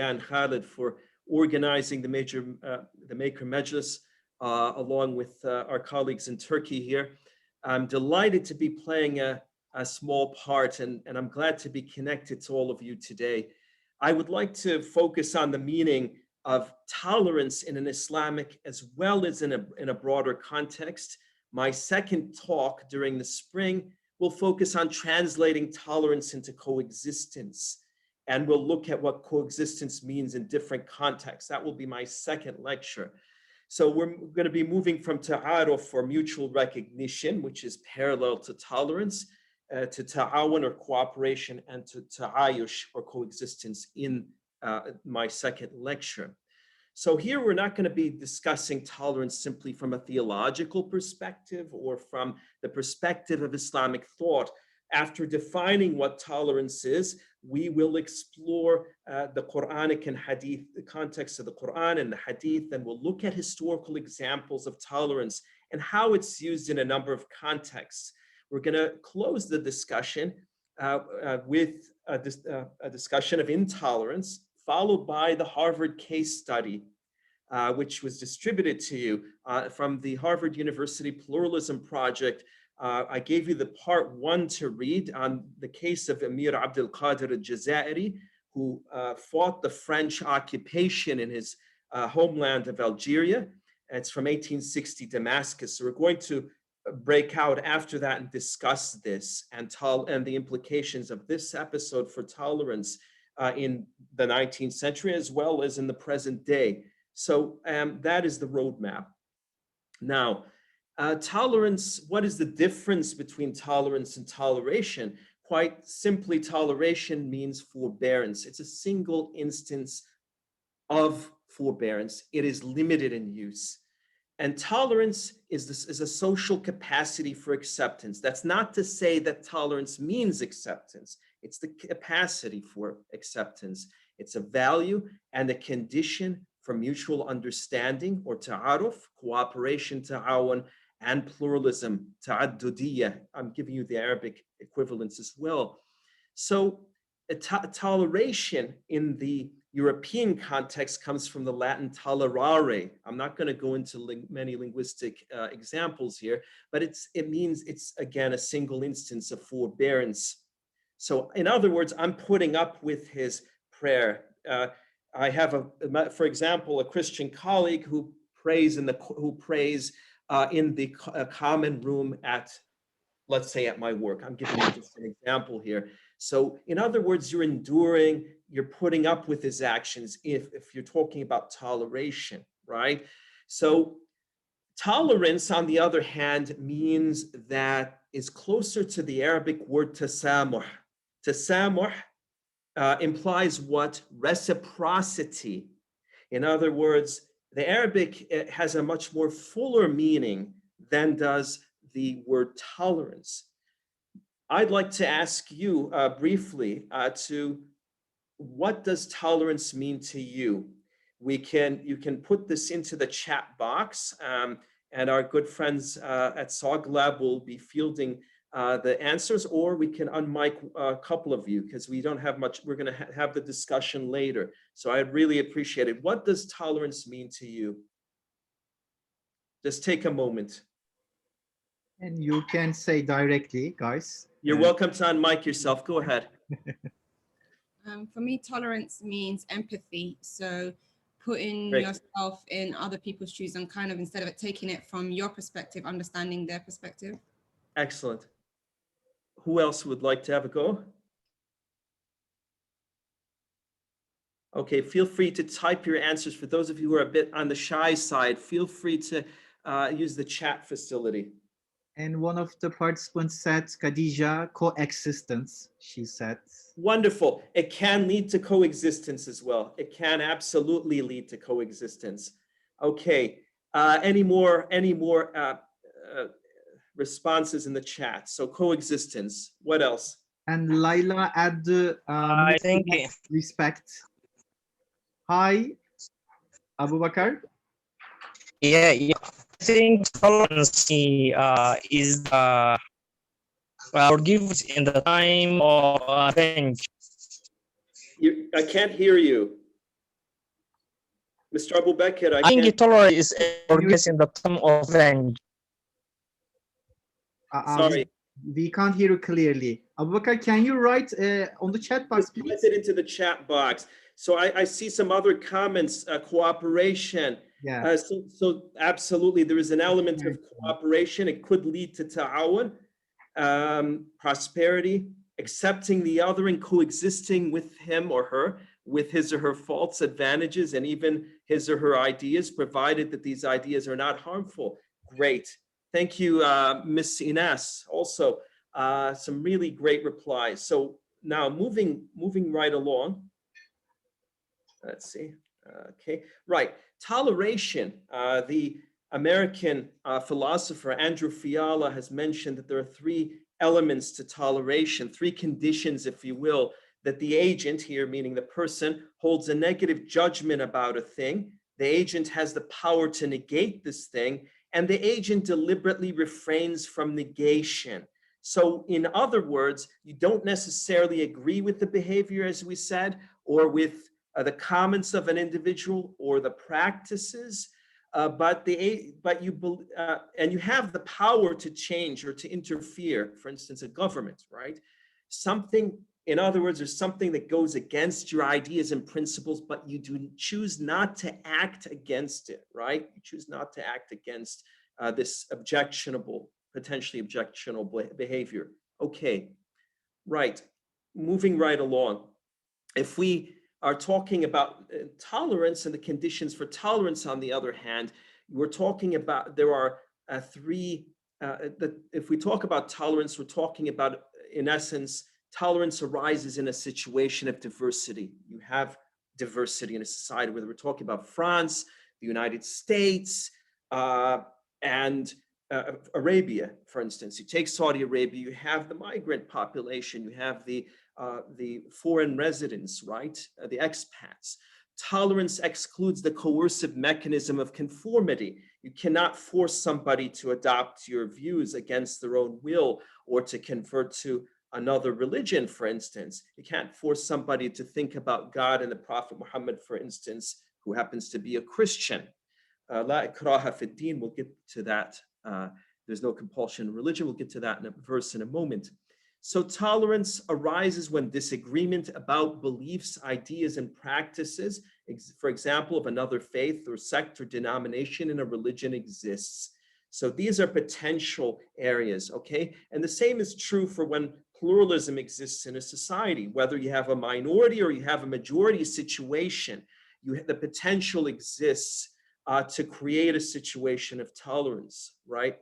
and Khalid for organizing the Maker Majlis, along with our colleagues in Turkey here. I'm delighted to be playing a small part, and I'm glad to be connected to all of you today. I would like to focus on the meaning of tolerance in an Islamic as well as in a broader context. My second talk during the spring will focus on translating tolerance into coexistence, and we'll look at what coexistence means in different contexts. That will be my second lecture. So we're going to be moving from ta'aruf, or mutual recognition, which is parallel to tolerance, to ta'awun, or cooperation, and to ta'ayush, or coexistence, in my second lecture. So here we're not going to be discussing tolerance simply from a theological perspective or from the perspective of Islamic thought. After defining what tolerance is, we will explore the Quranic and Hadith, the context of the Quran and the Hadith, and we'll look at historical examples of tolerance and how it's used in a number of contexts. We're going to close the discussion with a discussion of intolerance, followed by the Harvard case study, which was distributed to you from the Harvard University Pluralism Project. I gave you the part 1 to read on the case of Emir Abdel Qadir al-Jazairi, who fought the French occupation in his homeland of Algeria. It's from 1860 Damascus. So we're going to break out after that and discuss this and the implications of this episode for tolerance in the 19th century as well as in the present day. So that is the roadmap. Now, tolerance, what is the difference between tolerance and toleration? Quite simply, toleration means forbearance. It's a single instance of forbearance. It is limited in use. And tolerance is a social capacity for acceptance. That's not to say that tolerance means acceptance. It's the capacity for acceptance. It's a value and a condition for mutual understanding, or ta'aruf, cooperation, ta'awun, and pluralism, ta'addudiyya. I'm giving you the Arabic equivalents as well. So toleration in the European context comes from the Latin tolerare. I'm not going to go into many linguistic examples here, but it means it's, again, a single instance of forbearance. So in other words, I'm putting up with his prayer. I have, for example, a Christian colleague who prays in the common room at, let's say, at my work. I'm giving you just an example here. So in other words, you're enduring, you're putting up with his actions if you're talking about toleration, right? So tolerance, on the other hand, means that is closer to the Arabic word tasamuh. Tasamuh implies what? Reciprocity. In other words, the Arabic has a much more fuller meaning than does the word tolerance. I'd like to ask you briefly what does tolerance mean to you? You can put this into the chat box, and our good friends at SOG Lab will be fielding the answers, or we can unmic a couple of you because we don't have much. We're going to have the discussion later. So I'd really appreciate it. What does tolerance mean to you? Just take a moment. And you can say directly, guys. You're welcome to unmic yourself. Go ahead. For me, tolerance means empathy. So putting yourself in other people's shoes and kind of, instead of taking it from your perspective, understanding their perspective. Excellent. Who else would like to have a go? Okay, feel free to type your answers. For those of you who are a bit on the shy side, feel free to use the chat facility. And one of the participants said, Khadija, coexistence, she said. Wonderful. It can lead to coexistence as well. It can absolutely lead to coexistence. Okay, any more responses in the chat? So coexistence, what else? And Laila add I think respect. Hi, Abu Bakr. Yeah. I think tolerance is forgiveness in the time of revenge. I can't hear you. Mr. Abu Bakr, I think can't. tolerance is organized in the term of revenge. Sorry. We can't hear you clearly. Abu Bakr, can you write on the chat box, Just type please? it into the chat box. So I see some other comments, cooperation. Yeah. So absolutely, there is an element of cooperation. It could lead to ta'awun, prosperity, accepting the other and coexisting with him or her, with his or her faults, advantages, and even his or her ideas, provided that these ideas are not harmful. Great. Thank you, Miss Ines. Also, some really great replies. So now moving right along. Let's see. Okay, right. Toleration. The American philosopher Andrew Fiala has mentioned that there are three elements to toleration, three conditions, if you will, that the agent here, meaning the person, holds a negative judgment about a thing. The agent has the power to negate this thing, and the agent deliberately refrains from negation. So in other words, you don't necessarily agree with the behavior, as we said, or with the comments of an individual or the practices, but you have the power to change or to interfere. For instance, a government, right? Something, in other words, there's something that goes against your ideas and principles, but you do choose not to act against it, right? You choose not to act against this potentially objectionable behavior. Okay, right. Moving right along. If we are talking about tolerance and the conditions for tolerance, on the other hand, we're talking about, there are if we talk about tolerance, we're talking about, in essence, tolerance arises in a situation of diversity. You have diversity in a society, whether we're talking about France, the United States, and Arabia, for instance. You take Saudi Arabia, you have the migrant population, you have the foreign residents, right? The expats. Tolerance excludes the coercive mechanism of conformity. You cannot force somebody to adopt your views against their own will or to convert to another religion, for instance. You can't force somebody to think about God and the Prophet Muhammad, for instance, who happens to be a Christian. La ikraha fi din, we'll get to that. There's no compulsion in religion. We'll get to that in a verse in a moment. So tolerance arises when disagreement about beliefs, ideas, and practices, for example, of another faith or sect or denomination in a religion exists. So these are potential areas, okay? And the same is true for when pluralism exists in a society, whether you have a minority or you have a majority situation, the potential exists to create a situation of tolerance, right?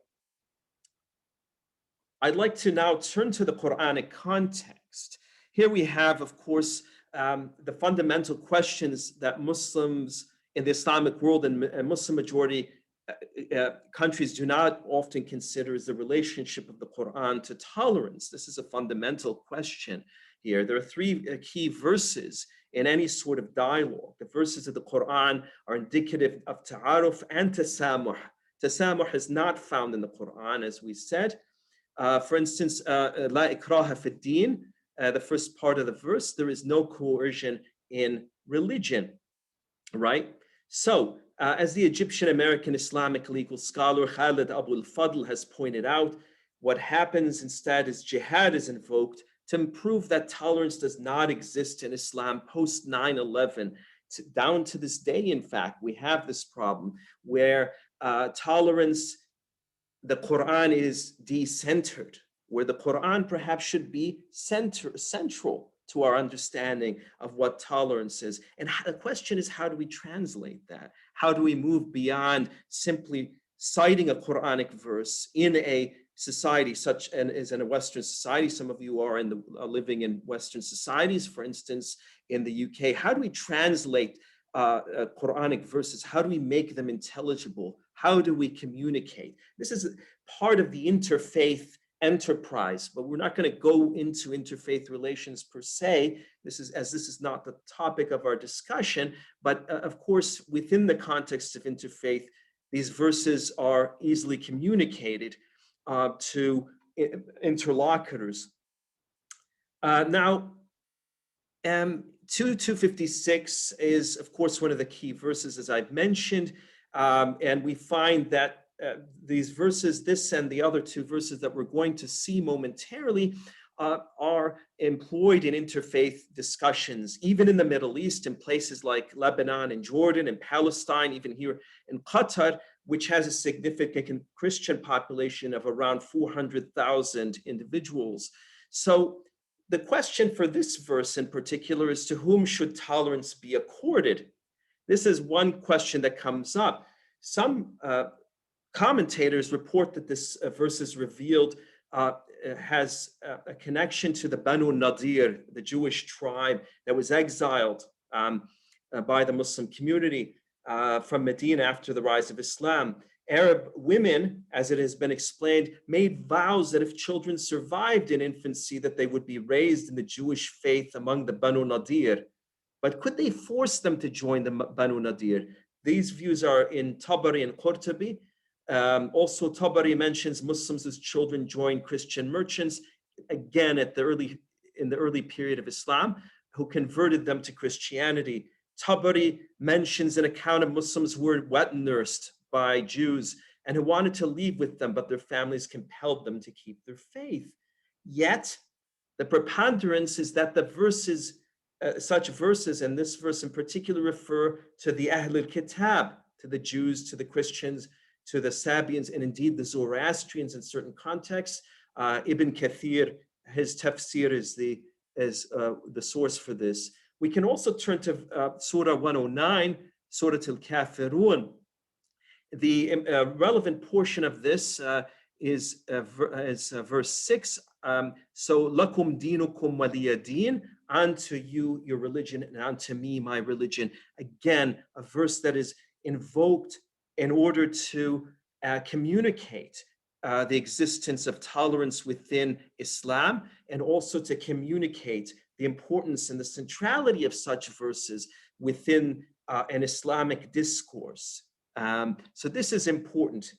I'd like to now turn to the Quranic context. Here we have, of course, the fundamental questions that Muslims in the Islamic world and Muslim majority countries do not often consider as the relationship of the Quran to tolerance. This is a fundamental question here. There are three key verses in any sort of dialogue. The verses of the Quran are indicative of ta'aruf and tasamuh. Tasamuh is not found in the Quran, as we said. For instance, La ikraha fi din, the first part of the verse, there is no coercion in religion, right? So, as the Egyptian-American Islamic legal scholar Khalid Abul Fadl has pointed out, what happens instead is jihad is invoked to prove that tolerance does not exist in Islam post 9/11. Down to this day, in fact, we have this problem where tolerance, the Quran is decentered, where the Quran perhaps should be central to our understanding of what tolerance is. And the question is, how do we translate that? How do we move beyond simply citing a Quranic verse in a society such as in a Western society? Some of you are living in Western societies, for instance, in the UK. How do we translate Quranic verses? How do we make them intelligible? How do we communicate? This is part of the interfaith enterprise, but we're not going to go into interfaith relations per se. This is not the topic of our discussion, but of course, within the context of interfaith, these verses are easily communicated to interlocutors. Now, 256 is, of course, one of the key verses, as I've mentioned. And we find that these verses, this and the other two verses that we're going to see momentarily, are employed in interfaith discussions, even in the Middle East, in places like Lebanon and Jordan and Palestine, even here in Qatar, which has a significant Christian population of around 400,000 individuals. So the question for this verse in particular is, to whom should tolerance be accorded? This is one question that comes up. Some commentators report that this verse is revealed has a connection to the Banu Nadir, the Jewish tribe that was exiled by the Muslim community from Medina after the rise of Islam. Arab women, as it has been explained, made vows that if children survived in infancy, that they would be raised in the Jewish faith among the Banu Nadir. But could they force them to join the Banu Nadir? These views are in Tabari and Qurtubi. Also, Tabari mentions Muslims whose children joined Christian merchants, again in the early period of Islam, who converted them to Christianity. Tabari mentions an account of Muslims who were wet nursed by Jews and who wanted to leave with them, but their families compelled them to keep their faith. Yet, the preponderance is that the verses, such verses, and this verse in particular, refer to the Ahl al-Kitab, to the Jews, to the Christians, to the Sabians, and indeed the Zoroastrians in certain contexts. Ibn Kathir, his tafsir is the source for this. We can also turn to Surah 109, Surah Al-Kafirun. The relevant portion of this is verse 6. So, lakum dinukum waliya din, unto you your religion, and unto me my religion. Again, a verse that is invoked in order to communicate the existence of tolerance within Islam, and also to communicate the importance and the centrality of such verses within an Islamic discourse. So this is important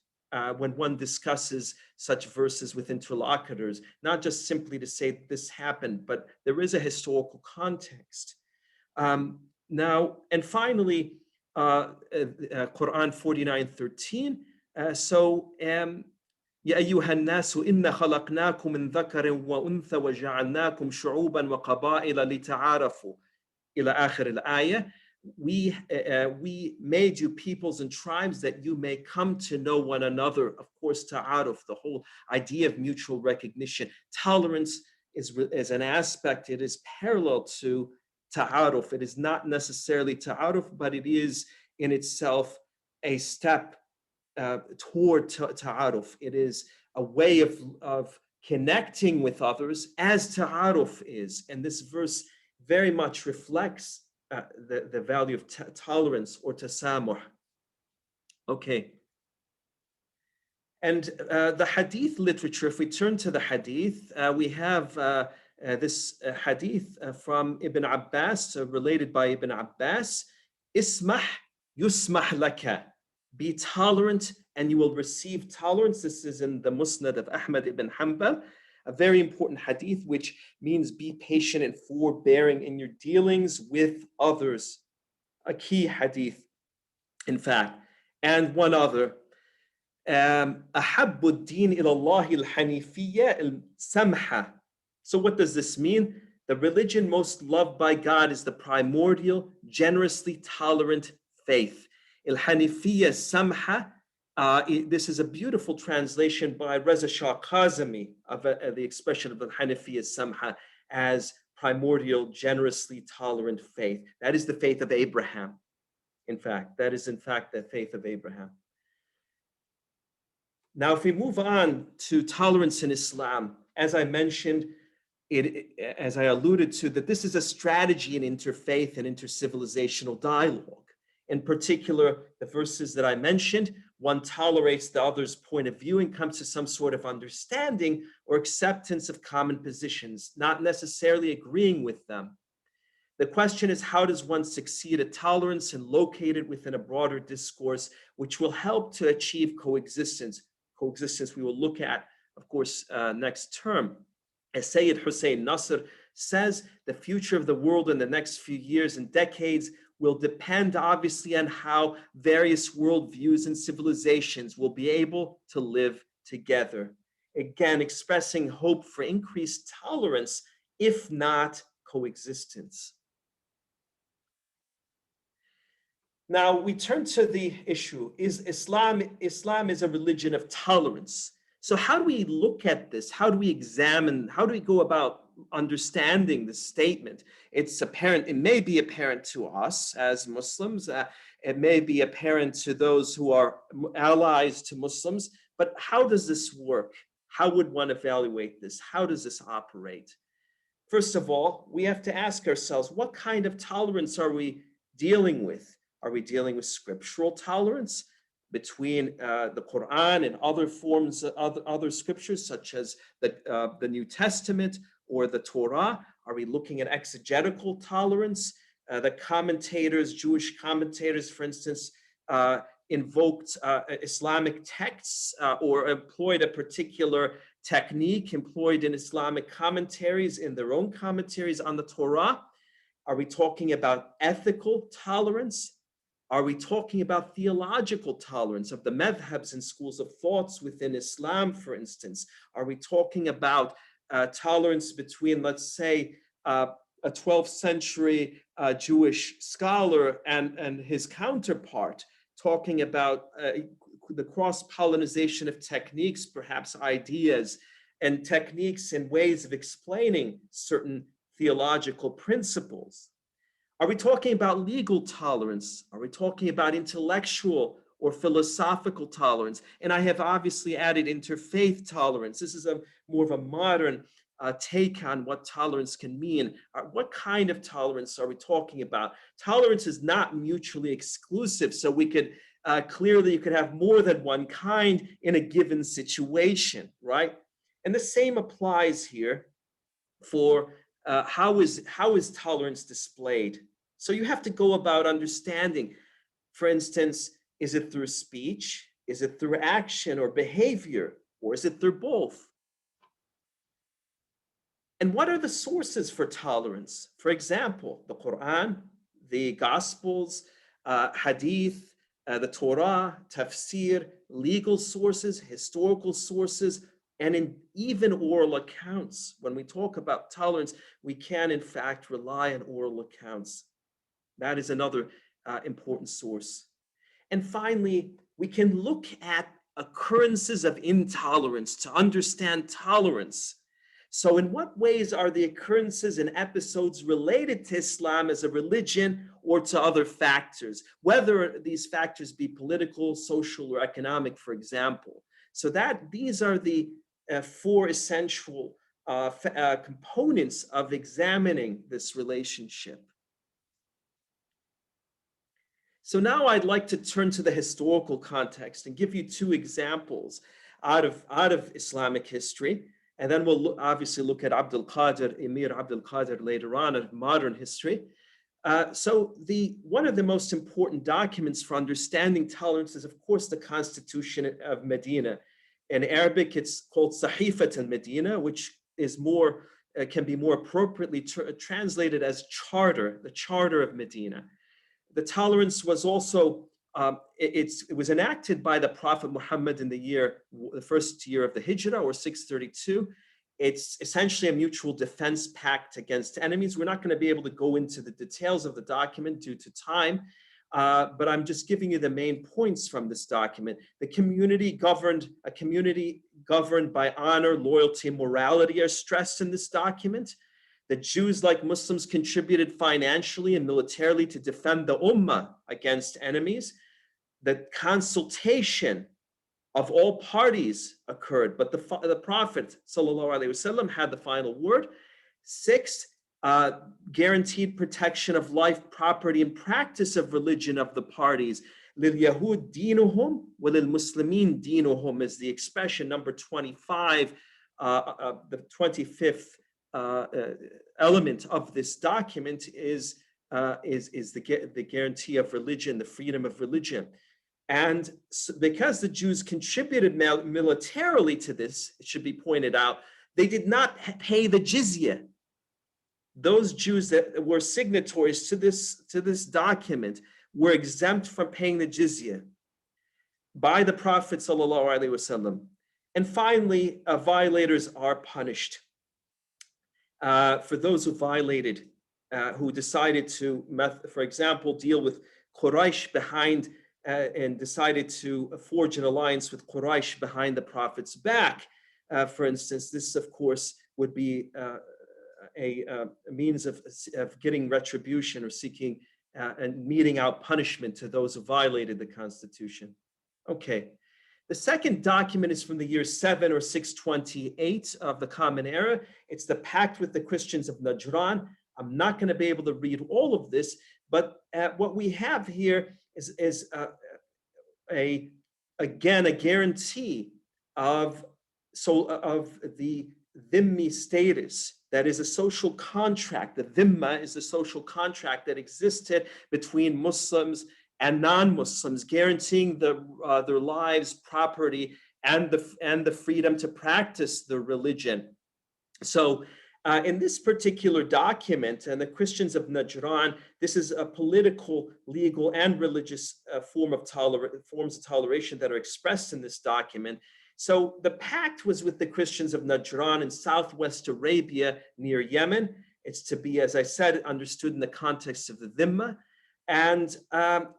when one discusses such verses with interlocutors, not just simply to say this happened, but there is a historical context. Now, and finally, Quran 49:13. يا أيها الناس إنا خلقناكم من ذكر وأنثى وجعلناكم شعوبا وقبائل لتعارفوا إلى آخر الآية. We made you peoples and tribes that you may come to know one another. Of course, ta'aruf, the whole idea of mutual recognition. Tolerance is an aspect, it is parallel to ta'aruf. It is not necessarily ta'aruf, but it is in itself a step toward ta'aruf. It is a way of connecting with others as ta'aruf is. And this verse very much reflects the value of tolerance or tasamuh. Okay. And the hadith literature, if we turn to the hadith, we have this hadith from Ibn Abbas, related by Ibn Abbas. Ismah yusmah laka. Be tolerant and you will receive tolerance. This is in the Musnad of Ahmad ibn Hanbal, a very important hadith, which means be patient and forbearing in your dealings with others. A key hadith, in fact. And one other. أحب الدين إلى الله الحنيفية السمحة. So what does this mean? The religion most loved by God is the primordial, generously tolerant faith. Al-Hanifiyya Samha. This is a beautiful translation by Reza Shah Kazemi of the expression of Al-Hanifiyya Samha as primordial, generously tolerant faith. That is the faith of Abraham. In fact, that is in fact the faith of Abraham. Now, if we move on to tolerance in Islam, as I mentioned, as I alluded to, that this is a strategy in interfaith and intercivilizational dialogue. In particular, the verses that I mentioned, one tolerates the other's point of view and comes to some sort of understanding or acceptance of common positions, not necessarily agreeing with them. The question is, how does one succeed at tolerance and locate it within a broader discourse, which will help to achieve coexistence? Coexistence we will look at, of course, next term. As Sayyid Hussein Nasr says the future of the world in the next few years and decades will depend obviously on how various worldviews and civilizations will be able to live together. Again, expressing hope for increased tolerance, if not coexistence. Now we turn to the issue, is Islam is a religion of tolerance. So how do we look at this? How do we examine, how do we go about understanding this statement? It's apparent, it may be apparent to us as Muslims, it may be apparent to those who are allies to Muslims, but how does this work? How would one evaluate this? How does this operate? First of all, we have to ask ourselves, what kind of tolerance are we dealing with? Are we dealing with scriptural tolerance between the Quran and other forms of other scriptures, such as the New Testament or the Torah? Are we looking at exegetical tolerance? The commentators, Jewish commentators, for instance, invoked Islamic texts or employed a particular technique employed in Islamic commentaries, in their own commentaries on the Torah. Are we talking about ethical tolerance? Are we talking about theological tolerance of the madhabs and schools of thoughts within Islam, for instance? Are we talking about tolerance between, let's say, a 12th century Jewish scholar and his counterpart, talking about the cross-pollination of techniques, perhaps ideas and techniques and ways of explaining certain theological principles? Are we talking about legal tolerance? Are we talking about intellectual or philosophical tolerance? And I have obviously added interfaith tolerance. This is more of a modern take on what tolerance can mean. What kind of tolerance are we talking about? Tolerance is not mutually exclusive, so we could clearly, you could have more than one kind in a given situation, right? And the same applies here for how is tolerance displayed? So you have to go about understanding, for instance, is it through speech? Is it through action or behavior? Or is it through both? And what are the sources for tolerance? For example, the Quran, the Gospels, Hadith, the Torah, tafsir, legal sources, historical sources, and even oral accounts. When we talk about tolerance, we can in fact rely on oral accounts. That is another important source. And finally, we can look at occurrences of intolerance to understand tolerance. So in what ways are the occurrences and episodes related to Islam as a religion or to other factors, whether these factors be political, social, or economic, for example? So that these are the four essential components of examining this relationship. So now I'd like to turn to the historical context and give you two examples out of Islamic history. And then we'll obviously look at Emir Abdul Qadir later on in modern history. So one of the most important documents for understanding tolerance is, of course, the Constitution of Medina. In Arabic, it's called Sahifat al-Medina, which is can be more appropriately translated as charter, the Charter of Medina. The tolerance was also, it was enacted by the Prophet Muhammad in the first year of the Hijrah, or 632. It's essentially a mutual defense pact against enemies. We're not going to be able to go into the details of the document due to time, but I'm just giving you the main points from this document. A community governed by honor, loyalty, and morality are stressed in this document. The Jews, like Muslims, contributed financially and militarily to defend the Ummah against enemies. The consultation of all parties occurred, but the Prophet ﷺ had the final word. 6, guaranteed protection of life, property, and practice of religion of the parties. لِلْيَهُودِ دِينُهُمْ وَلِلْمُسْلِمِينَ دِينُهُمْ is the expression number 25, the 25th element of this document is the guarantee of religion, the freedom of religion. And because the Jews contributed militarily to this, it should be pointed out, they did not pay the jizya. those Jews that were signatories to this document were exempt from paying the jizya by the Prophet sallallahu alaihi wasallam. And finally, violators are punished. For those who violated, who decided to, for example, deal with Quraysh behind and decided to forge an alliance with Quraysh behind the Prophet's back. For instance, this, of course, would be a means of getting retribution or seeking and meting out punishment to those who violated the Constitution. Okay. The second document is from the year 7 or 628 of the Common Era. It's the pact with the Christians of Najran. I'm not going to be able to read all of this, but what we have here is again a guarantee of the dhimmi status. That is a social contract. The dhimma is a social contract that existed between Muslims and non-Muslims, guaranteeing their lives, property, and the freedom to practice their religion. So in this particular document, and the Christians of Najran, this is a political, legal, and religious forms of toleration that are expressed in this document. So the pact was with the Christians of Najran in southwest Arabia near Yemen. It's to be, as I said, understood in the context of the dhimma. And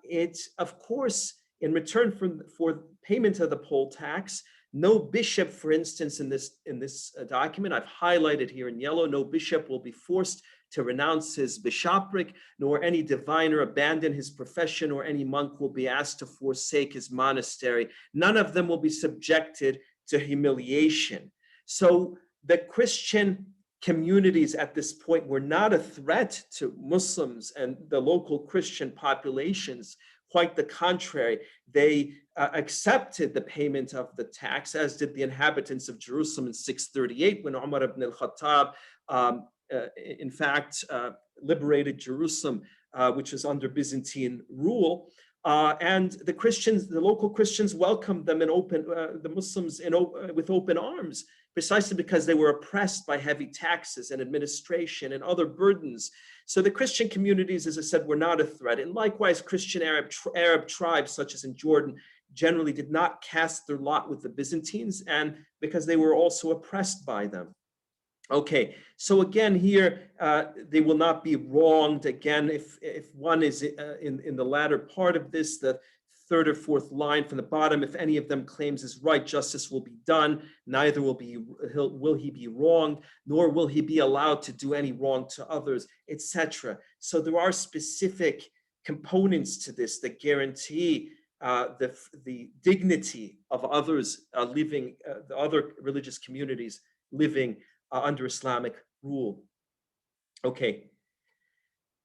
it's, of course, in return for payment of the poll tax, no bishop, for instance, in this document, I've highlighted here in yellow, no bishop will be forced to renounce his bishopric, nor any diviner abandon his profession, or any monk will be asked to forsake his monastery. None of them will be subjected to humiliation. So the Christian communities at this point were not a threat to Muslims and the local Christian populations. Quite the contrary, they accepted the payment of the tax, as did the inhabitants of Jerusalem in 638, when Umar ibn al-Khattab, in fact, liberated Jerusalem, which was under Byzantine rule. And the local Christians welcomed them and the Muslims with open arms, precisely because they were oppressed by heavy taxes and administration and other burdens. So the Christian communities, as I said, were not a threat. And likewise, Christian Arab tribes, such as in Jordan, generally did not cast their lot with the Byzantines, and because they were also oppressed by them. Okay, so again here, they will not be wronged. Again, if one is in the latter part of this, the third or fourth line from the bottom, if any of them claims is right, justice will be done. Neither will he be wronged, nor will he be allowed to do any wrong to others, etc. So there are specific components to this that guarantee the dignity of others living, the other religious communities living under Islamic rule. Okay.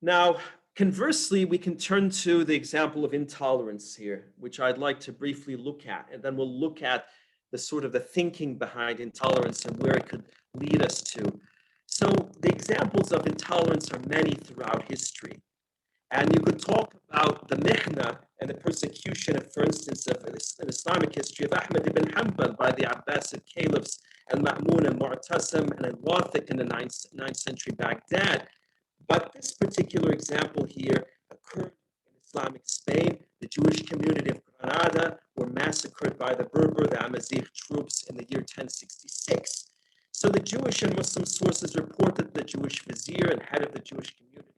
Now, conversely, we can turn to the example of intolerance here, which I'd like to briefly look at, and then we'll look at the sort of the thinking behind intolerance and where it could lead us to. So the examples of intolerance are many throughout history. And you could talk about the mihna and the persecution, for instance, of in Islamic history of Ahmad ibn Hanbal by the Abbasid caliphs and Ma'mun and Mu'tasim and al-Wathiq in the 9th century Baghdad. But this particular example here occurred in Islamic Spain. The Jewish community of Granada were massacred by the Berber, the Amazigh troops in the year 1066. So the Jewish and Muslim sources report that the Jewish vizier and head of the Jewish community,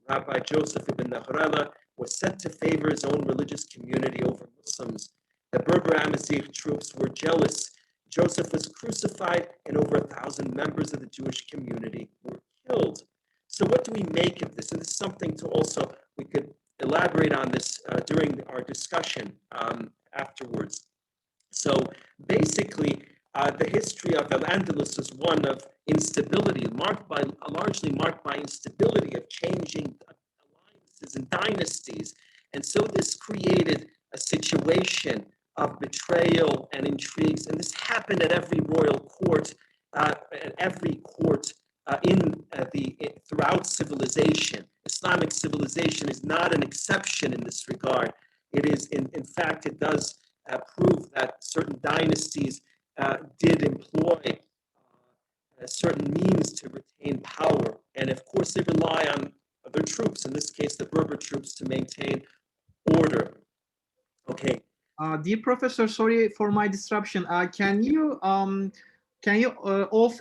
Rabbi Josef ibn Nahrala, was set to favor his own religious community over Muslims. The Berber Amazigh troops were jealous. Joseph was crucified, and over 1,000 members of the Jewish community were killed. So what do we make of this? And this is something to also, we could elaborate on this during our discussion afterwards. So basically, the history of Al-Andalus is one of instability, largely marked by instability of changing alliances and dynasties. And so this created a situation of betrayal and intrigues. And this happened at every royal court, at every court throughout civilization. Islamic civilization is not an exception in this regard. It is, in fact, it does prove that certain dynasties did employ certain means to retain power. And of course, they rely on their troops, in this case, the Berber troops, to maintain order. Okay. Dear professor, sorry for my disruption. Can you off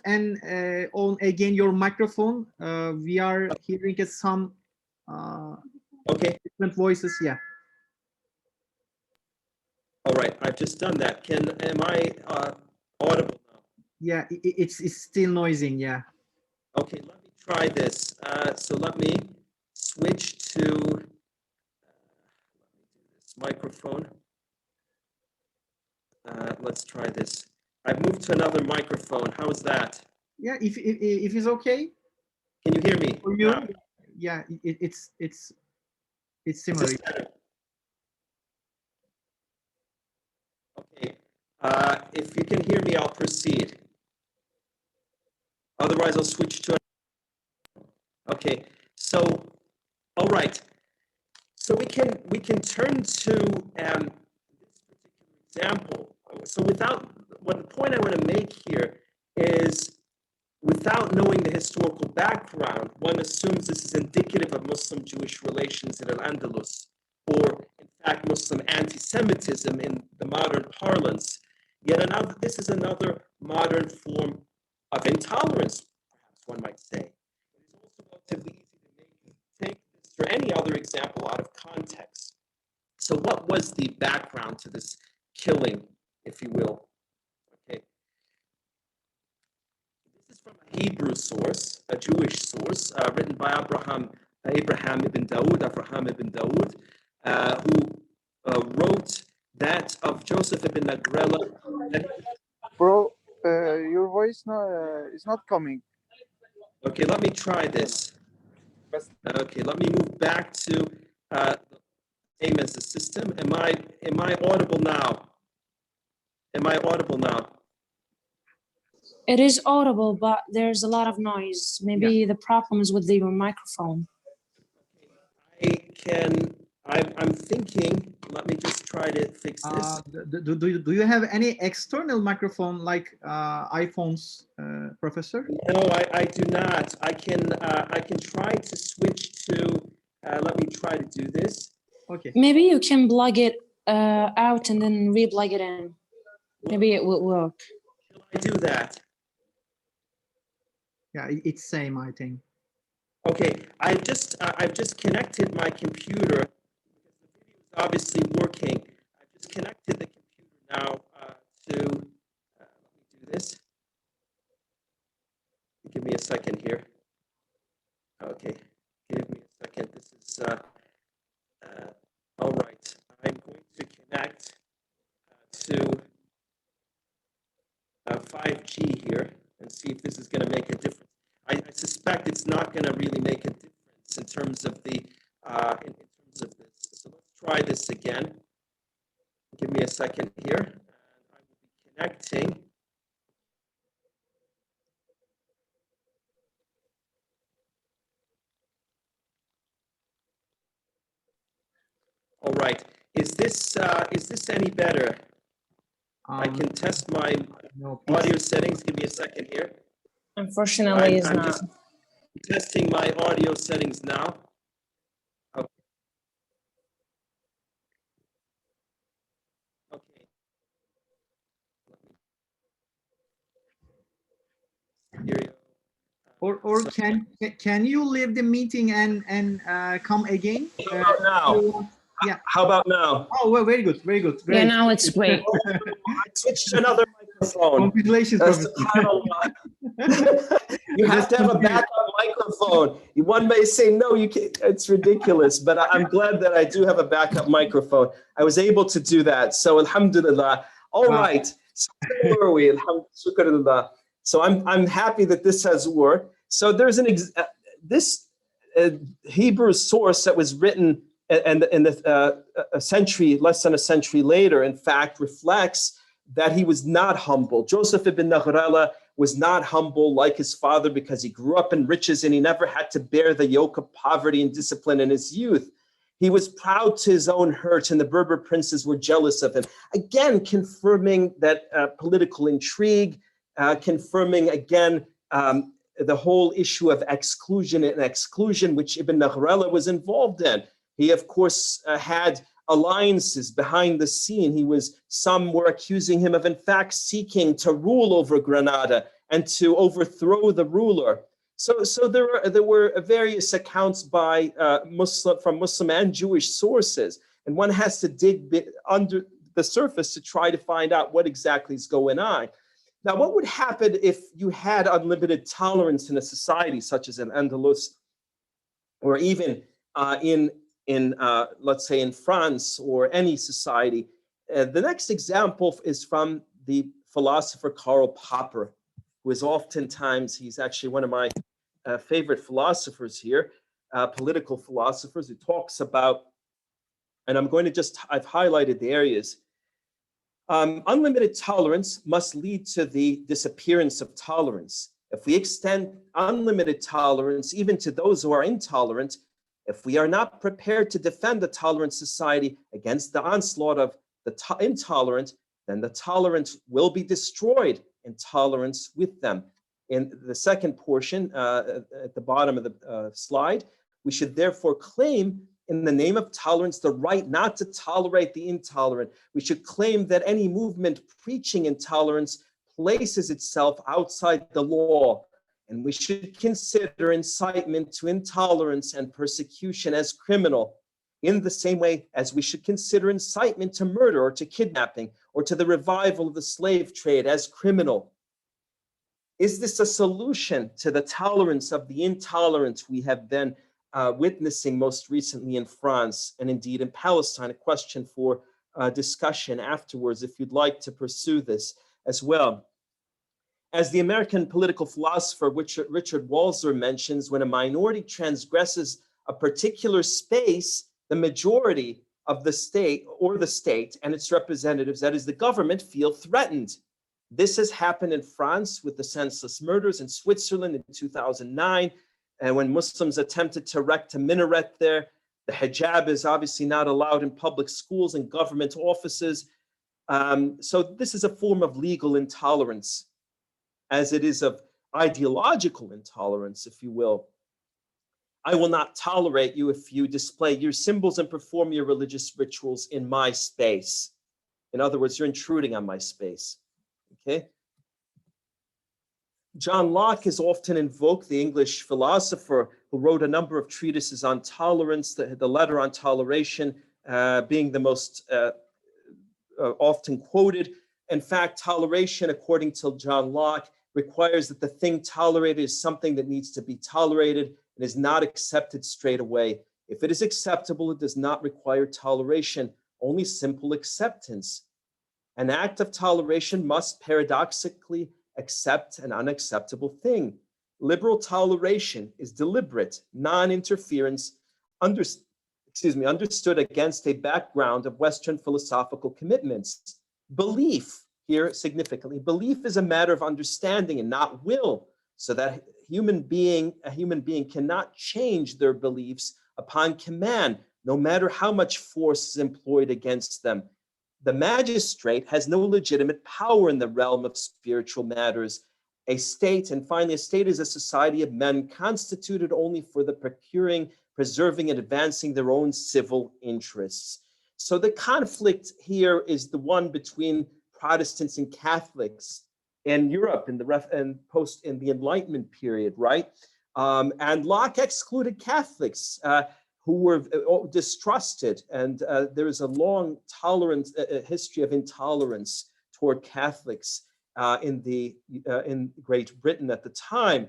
and on again your microphone? We are hearing some Okay. different voices. Yeah. All right. I've just done that. Am I audible now? Yeah, it's still noising. Yeah. Okay. Let me try this. So let me switch to this microphone. Let's try this. I've moved to another microphone. How is that? Yeah. If it's okay. Can you hear me? For you? Yeah. It's similar. Okay. If you can hear me, I'll proceed. Otherwise, I'll switch to. Okay. So, all right. So we can turn to this particular example. So the point I want to make here is, without knowing the historical background, one assumes this is indicative of Muslim-Jewish relations in Al-Andalus, or in fact Muslim anti-Semitism in the modern parlance. Yet this is another modern form of intolerance, perhaps one might say. It is also relatively easy to take this or any other example out of context. So what was the background to this killing, if you will? Okay. This is from a Hebrew source, a Jewish source, written by Abraham ibn Dawood, who wrote that of Joseph ibn Nagrela. Bro, your voice is not coming. Okay, let me try this. Okay, let me move back to the same as the system. Am I audible now? Am I audible now? It is audible, but there's a lot of noise. Maybe the problem is with your microphone. I'm thinking, let me just try to fix this. Do you have any external microphone like iPhones, Professor? No, I do not. I can try to switch to, let me try to do this. Okay. Maybe you can plug it out and then re-plug it in. Maybe it will work. Shall I do that? Yeah, it's same, I think. Okay, I've just connected my computer because the video is obviously working. I've just connected the computer now to. Let me do this. Give me a second here. Okay, give me a second. This is all right. I'm going to connect to 5G here and see if this is going to make a difference. I suspect it's not going to really make a difference in terms of the in terms of this. So let's try this again. Give me a second here, and I will be connecting. All right. Is this any better? I can test my audio settings. Give me a second here. Unfortunately, it's I'm not. just testing my audio settings now. Okay. Okay. Here you go. Or So, can you leave the meeting and come again? how about now? Yeah. How about now? Oh, well, very good, very good. Great. Yeah, now it's great. I switched to another microphone. Congratulations, Professor. You have to have a backup microphone. One may say, no, you can't. It's ridiculous, but I'm glad that I do have a backup microphone. I was able to do that. So alhamdulillah. All right. So where were we? Alhamdulillah. So I'm happy that this has worked. So there's this Hebrew source that was written and a century, less than a century later, in fact, reflects that he was not humble. Joseph ibn Nagrela was not humble like his father because he grew up in riches and he never had to bear the yoke of poverty and discipline in his youth. He was proud to his own hurt, and the Berber princes were jealous of him. Again, confirming that political intrigue, confirming again the whole issue of exclusion and exclusion, which Ibn Nahrala was involved in. He, of course, had alliances behind the scene. Some were accusing him of, in fact, seeking to rule over Granada and to overthrow the ruler. So there were various accounts by from Muslim and Jewish sources, and one has to dig under the surface to try to find out what exactly is going on. Now, what would happen if you had unlimited tolerance in a society such as in Andalus, or even let's say in France or any society? The next example is from the philosopher Karl Popper, who is he's actually one of my favorite philosophers here, political philosophers, who talks about, and I've highlighted the areas. Unlimited tolerance must lead to the disappearance of tolerance. If we extend unlimited tolerance even to those who are intolerant, if we are not prepared to defend the tolerant society against the onslaught of the intolerant, then the tolerant will be destroyed, intolerance with them. In the second portion, at the bottom of the slide, we should therefore claim, in the name of tolerance, the right not to tolerate the intolerant. We should claim that any movement preaching intolerance places itself outside the law, and we should consider incitement to intolerance and persecution as criminal, in the same way as we should consider incitement to murder or to kidnapping or to the revival of the slave trade as criminal. Is this a solution to the tolerance of the intolerant we have been witnessing most recently in France and indeed in Palestine? A question for discussion afterwards, if you'd like to pursue this as well. As the American political philosopher Richard Walzer mentions, when a minority transgresses a particular space, the majority of the state and its representatives, that is the government, feel threatened. This has happened in France with the senseless murders, in Switzerland in 2009, and when Muslims attempted to erect a minaret there. The hijab is obviously not allowed in public schools and government offices. So this is a form of legal intolerance, as it is of ideological intolerance, if you will. I will not tolerate you if you display your symbols and perform your religious rituals in my space. In other words, you're intruding on my space. Okay. John Locke is often invoked, the English philosopher who wrote a number of treatises on tolerance, the letter on toleration being the most often quoted. In fact, toleration, according to John Locke, requires that the thing tolerated is something that needs to be tolerated and is not accepted straight away. If it is acceptable, it does not require toleration, only simple acceptance. An act of toleration must paradoxically accept an unacceptable thing. Liberal toleration is deliberate, non-interference, understood against a background of Western philosophical commitments. Belief, here significantly, belief is a matter of understanding and not will, so that a human being cannot change their beliefs upon command, no matter how much force is employed against them. The magistrate has no legitimate power in the realm of spiritual matters. A state, and finally, a state is a society of men constituted only for the procuring, preserving, and advancing their own civil interests. So the conflict here is the one between Protestants and Catholics in Europe in the Enlightenment period, right? And Locke excluded Catholics who were distrusted, and there is a long history of intolerance toward Catholics in Great Britain at the time.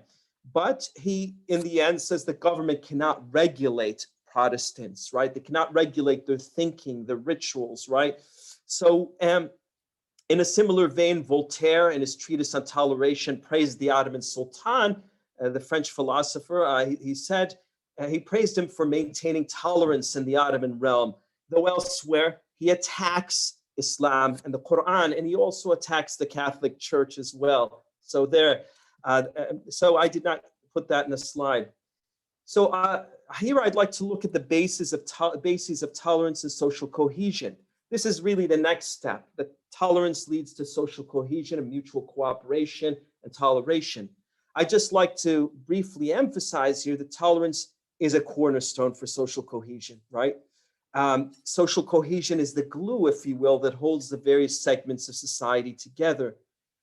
But he, in the end, says the government cannot regulate Protestants, right? They cannot regulate their thinking, their rituals, right? So in a similar vein, Voltaire, in his treatise on toleration, praised the Ottoman Sultan, the French philosopher. He said, he praised him for maintaining tolerance in the Ottoman realm, though elsewhere he attacks Islam and the Quran, and he also attacks the Catholic Church as well. So so I did not put that in the slide. So here I'd like to look at the bases of tolerance and social cohesion. This is really the next step. That tolerance leads to social cohesion and mutual cooperation and toleration. I just like to briefly emphasize here that tolerance is a cornerstone for social cohesion, right? Social cohesion is the glue, if you will, that holds the various segments of society together.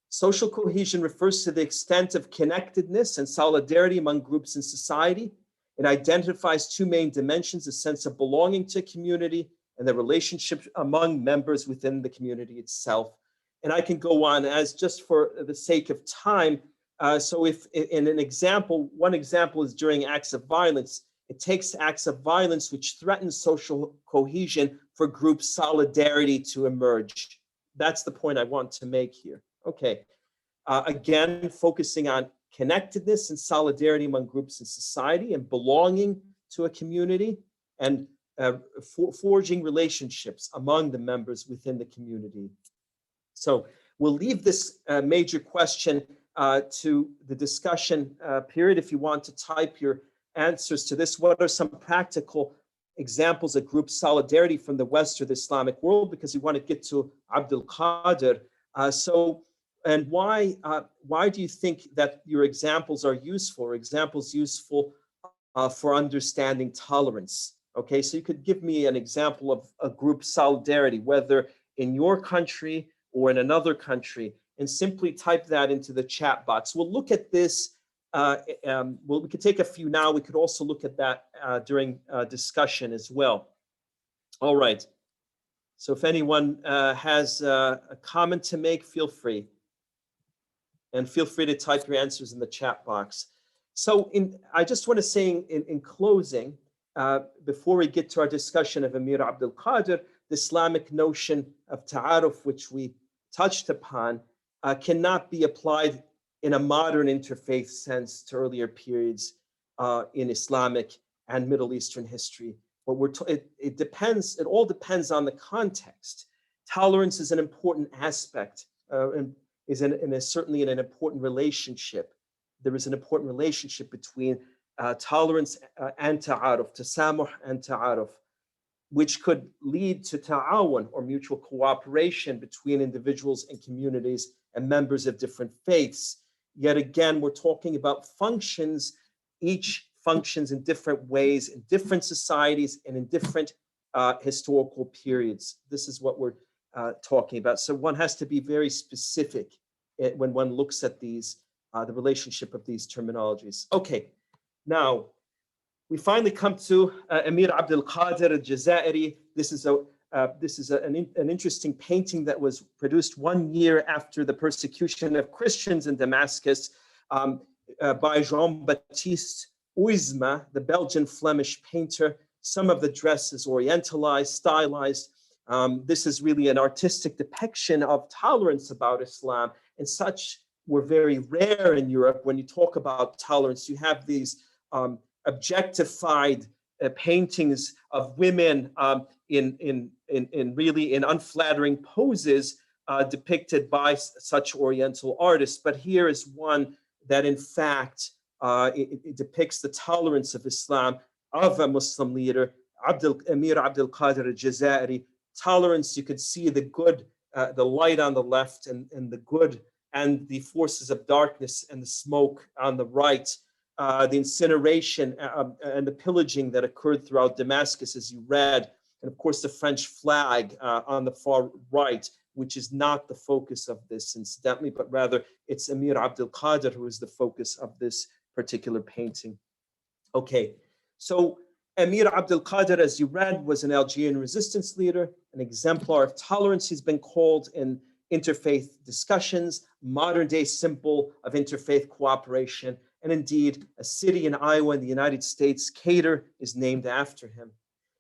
Social cohesion refers to the extent of connectedness and solidarity among groups in society. It identifies two main dimensions: a sense of belonging to a community and the relationship among members within the community itself. And I can go on as just for the sake of time. So if in an example, one example is during acts of violence, it takes acts of violence which threaten social cohesion for group solidarity to emerge. That's the point I want to make here. Okay. Again, focusing on connectedness and solidarity among groups in society and belonging to a community, and forging relationships among the members within the community. So we'll leave this major question to the discussion period. If you want to type your answers to this, what are some practical examples of group solidarity from the West or the Islamic world? Because we want to get to Abdul Qadir. And why do you think that your examples are useful? Are examples useful for understanding tolerance? Okay, so you could give me an example of a group solidarity, whether in your country or in another country, and simply type that into the chat box. We'll look at this. Well, we could take a few now. We could also look at that during discussion as well. All right. So if anyone has a comment to make, feel free. And feel free to type your answers in the chat box. So I just want to say in closing, before we get to our discussion of Amir Abdul Qadir, the Islamic notion of ta'aruf, which we touched upon, cannot be applied in a modern interfaith sense to earlier periods in Islamic and Middle Eastern history. But it all depends on the context. Tolerance is an important aspect and is certainly in an important relationship. There is an important relationship between tolerance and ta'aruf, tasamuh and ta'aruf, which could lead to ta'awun, or mutual cooperation between individuals and communities and members of different faiths. Yet again, we're talking about functions. Each functions in different ways, in different societies and in different historical periods. This is what we're talking about. So one has to be very specific when one looks at these, the relationship of these terminologies. Okay, now we finally come to Amir Abdul Qadir al-Jazairi. This is an interesting painting that was produced 1 year after the persecution of Christians in Damascus by Jean-Baptiste Huysmans, the Belgian Flemish painter. Some of the dress is orientalized, stylized. This is really an artistic depiction of tolerance about Islam, and such were very rare in Europe. When you talk about tolerance, you have these objectified paintings of women in really unflattering poses depicted by such Oriental artists. But here is one that, in fact, it depicts the tolerance of Islam, of a Muslim leader, Amir Abdul Qadir al-Jazairi. Tolerance, you could see the good, the light on the left, and the good, and the forces of darkness and the smoke on the right. The incineration and the pillaging that occurred throughout Damascus, as you read, and of course the French flag on the far right, which is not the focus of this, incidentally, but rather it's Amir Abdul Qadir who is the focus of this particular painting. Okay, so Amir Abdul Qadir, as you read, was an Algerian resistance leader, an exemplar of tolerance. He's been called in interfaith discussions, modern day symbol of interfaith cooperation, and indeed a city in Iowa in the United States, Cater, is named after him.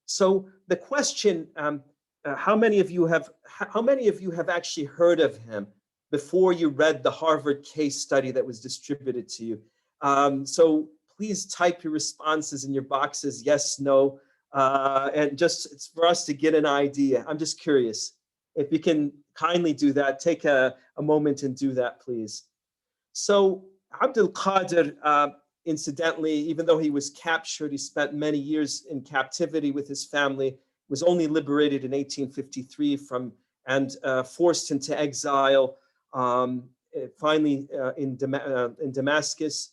So the question, how many of you have actually heard of him before you read the Harvard case study that was distributed to you? So please type your responses in your boxes, yes, no, and just it's for us to get an idea. I'm just curious. If you can kindly do that, take a moment and do that, please. So Abdul Qadir, incidentally, even though he was captured, he spent many years in captivity with his family, was only liberated in 1853 and forced into exile. finally in Damascus.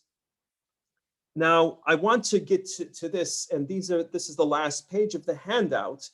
Now, I want to get to this, and this is the last page of the handout.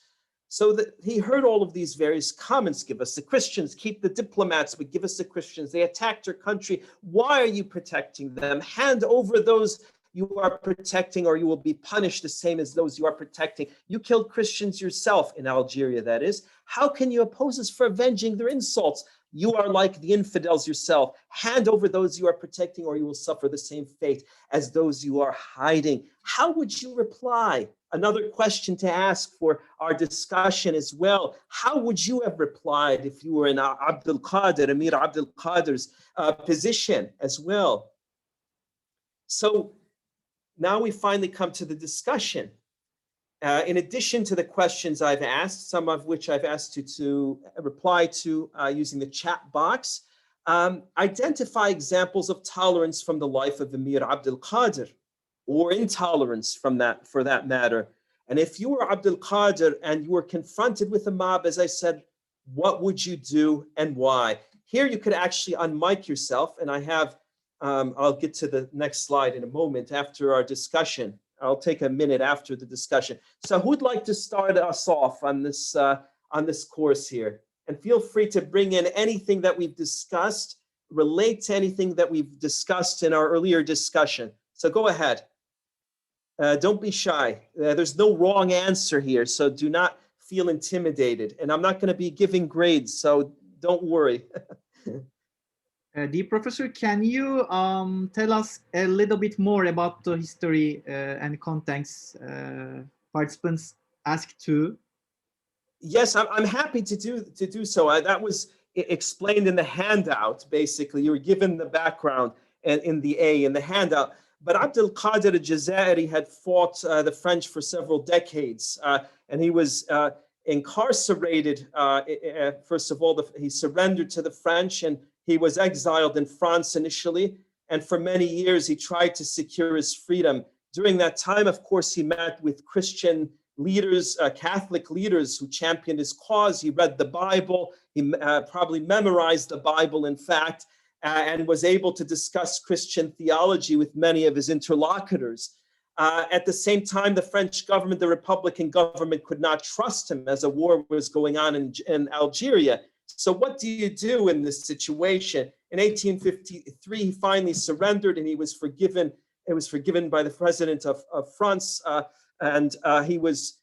So that he heard all of these various comments. Give us the Christians, keep the diplomats, but give us the Christians. They attacked your country. Why are you protecting them? Hand over those you are protecting, or you will be punished the same as those you are protecting. You killed Christians yourself in Algeria, that is. How can you oppose us for avenging their insults? You are like the infidels yourself. Hand over those you are protecting, or you will suffer the same fate as those you are hiding. How would you reply? Another question to ask for our discussion as well. How would you have replied if you were in Abdul Qadir, Emir Abdul Qadir's position as well? So now we finally come to the discussion. In addition to the questions I've asked, some of which I've asked you to reply to using the chat box, identify examples of tolerance from the life of Emir Abdul Qadir, or intolerance for that matter. And if you were Abdul Qadir and you were confronted with a mob, as I said, what would you do and why? Here you could actually unmic yourself, and I have, I'll get to the next slide in a moment after our discussion. I'll take a minute after the discussion. So who'd like to start us off on this course here? And feel free to bring in anything that we've discussed, relate to anything that we've discussed in our earlier discussion. So go ahead. Don't be shy. There's no wrong answer here, so do not feel intimidated. And I'm not going to be giving grades, so don't worry. Dear Professor, can you tell us a little bit more about the history and context participants asked to? Yes, I'm happy to do so. That was explained in the handout. Basically, you were given the background and in the handout. But Abdul Qadir al-Jazairi had fought the French for several decades, and he was incarcerated. First of all, he surrendered to the French, and he was exiled in France initially. And for many years, he tried to secure his freedom. During that time, of course, he met with Christian leaders, Catholic leaders who championed his cause. He read the Bible. He probably memorized the Bible, in fact, and was able to discuss Christian theology with many of his interlocutors. At the same time, the French government, the Republican government, could not trust him as a war was going on in Algeria. So what do you do in this situation? In 1853, he finally surrendered, and he was forgiven. It was forgiven by the president of France, and he was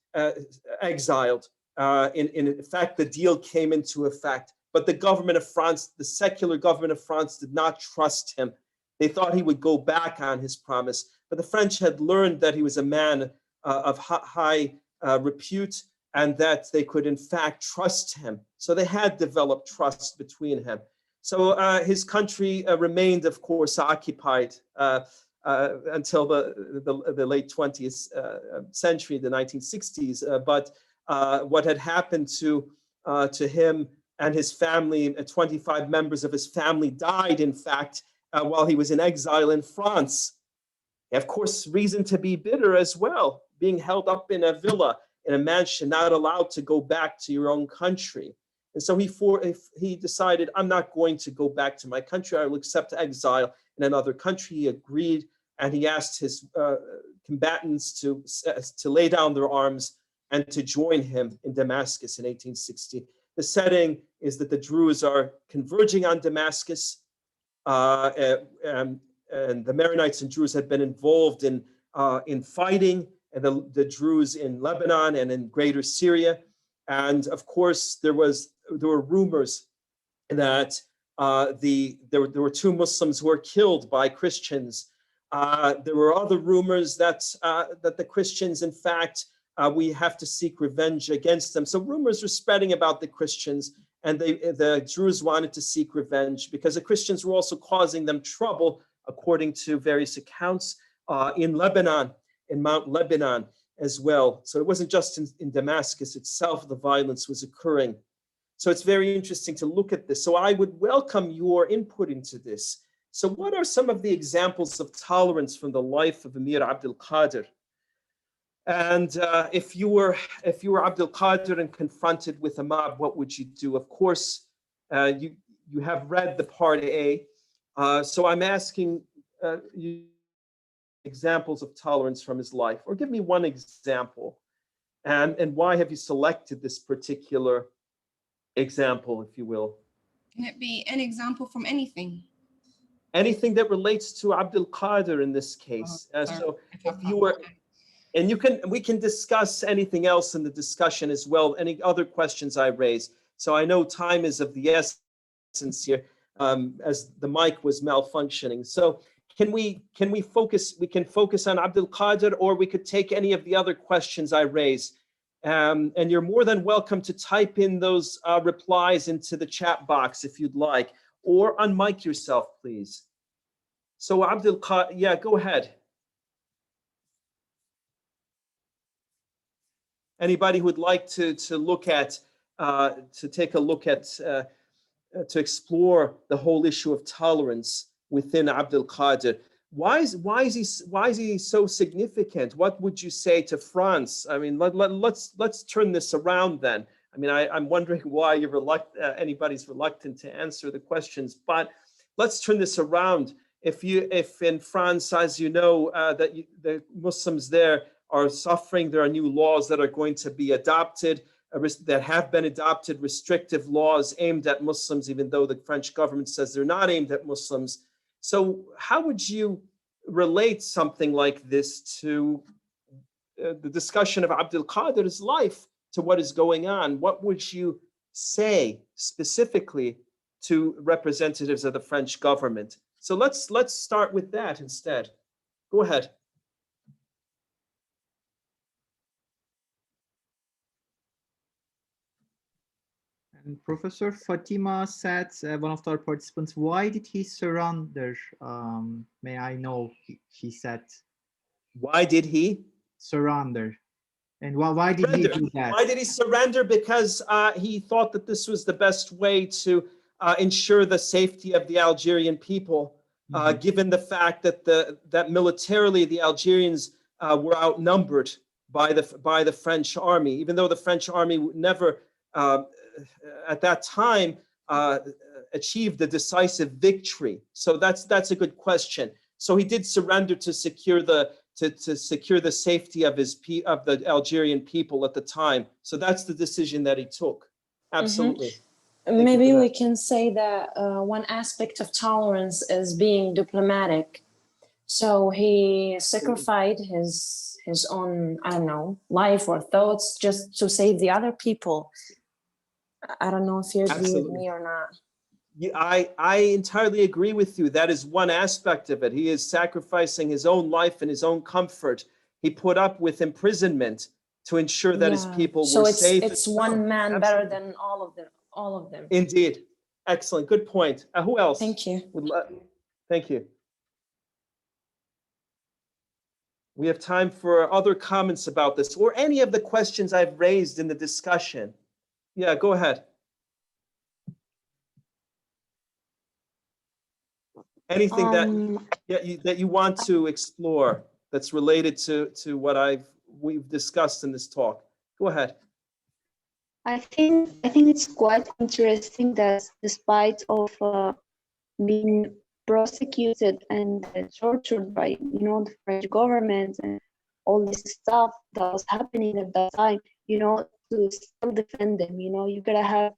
exiled. In fact, the deal came into effect. But the government of France, the secular government of France, did not trust him. They thought he would go back on his promise. But the French had learned that he was a man of high repute, and that they could, in fact, trust him. So they had developed trust between him. So his country remained, of course, occupied until the late 20th century, the 1960s. But what had happened to him and his family, 25 members of his family died, in fact, while he was in exile in France. Of course, reason to be bitter as well, being held up in a villa, in a mansion, not allowed to go back to your own country. And so he decided, I'm not going to go back to my country. I will accept exile in another country. He agreed, and he asked his combatants to lay down their arms and to join him in Damascus in 1860. The setting is that the Druze are converging on Damascus, and the Maronites and Druze had been involved in fighting, and the Druze in Lebanon and in greater Syria. And of course, there were rumors that there were 2 Muslims who were killed by Christians. There were other rumors that the Christians, in fact, we have to seek revenge against them. So rumors were spreading about the Christians, and the Druze wanted to seek revenge because the Christians were also causing them trouble, according to various accounts, in Lebanon, in Mount Lebanon as well. So it wasn't just in Damascus itself, the violence was occurring. So it's very interesting to look at this. So I would welcome your input into this. So what are some of the examples of tolerance from the life of Emir Abdul Qadir? And if you were Abdul Qadir and confronted with a mob, what would you do? Of course, you have read the part A, So I'm asking you examples of tolerance from his life, or give me one example. And why have you selected this particular example, if you will? Can it be an example from anything? Anything that relates to Abdul Qadir in this case. So if you were, and we can discuss anything else in the discussion as well, any other questions I raise. So I know time is of the essence here, as the mic was malfunctioning. So can we focus, we can focus on Abdul Qadir, or we could take any of the other questions I raise. And you're more than welcome to type in those replies into the chat box if you'd like, or unmic yourself, please. So Abdul Qadir, yeah, go ahead. Anybody who would like to look at, to take a look at, to explore the whole issue of tolerance within Abdul Qadir. Why is he so significant? What would you say to France? I mean, let's turn this around then. I mean, I'm wondering why anybody's reluctant to answer the questions, but let's turn this around. If in France, as you know, the Muslims there are suffering, there are new laws that are going to be adopted, that have been adopted, restrictive laws aimed at Muslims, even though the French government says they're not aimed at Muslims. So how would you relate something like this to the discussion of Abdul Qadir's life, to what is going on? What would you say specifically to representatives of the French government? So let's start with that instead. Go ahead. And Professor Fatima said, one of our participants, why did he surrender? May I know, he said. Why did he? Surrender. And why did he do that? Why did he surrender? Because he thought that this was the best way to ensure the safety of the Algerian people, given the fact that that militarily the Algerians were outnumbered by the French army, even though the French army never at that time achieved a decisive victory. So that's a good question. So he did surrender to secure the safety of the Algerian people at the time. So that's the decision that he took. Absolutely. Maybe we can say that one aspect of tolerance is being diplomatic. So he sacrificed his own, I don't know, life or thoughts just to save the other people. I don't know if you agree with me or not. Yeah, I entirely agree with you. That is one aspect of it. He is sacrificing his own life and his own comfort. He put up with imprisonment to ensure that his people were safe. So it's one man better than all of them. Indeed. Excellent. Good point. Who else? Thank you. Thank you. We have time for other comments about this, or any of the questions I've raised in the discussion. Yeah, go ahead. Anything that you want to explore that's related to what we've discussed in this talk. Go ahead. I think it's quite interesting that despite of being prosecuted and tortured by the French government and all this stuff that was happening at that time, to still defend them, you gotta have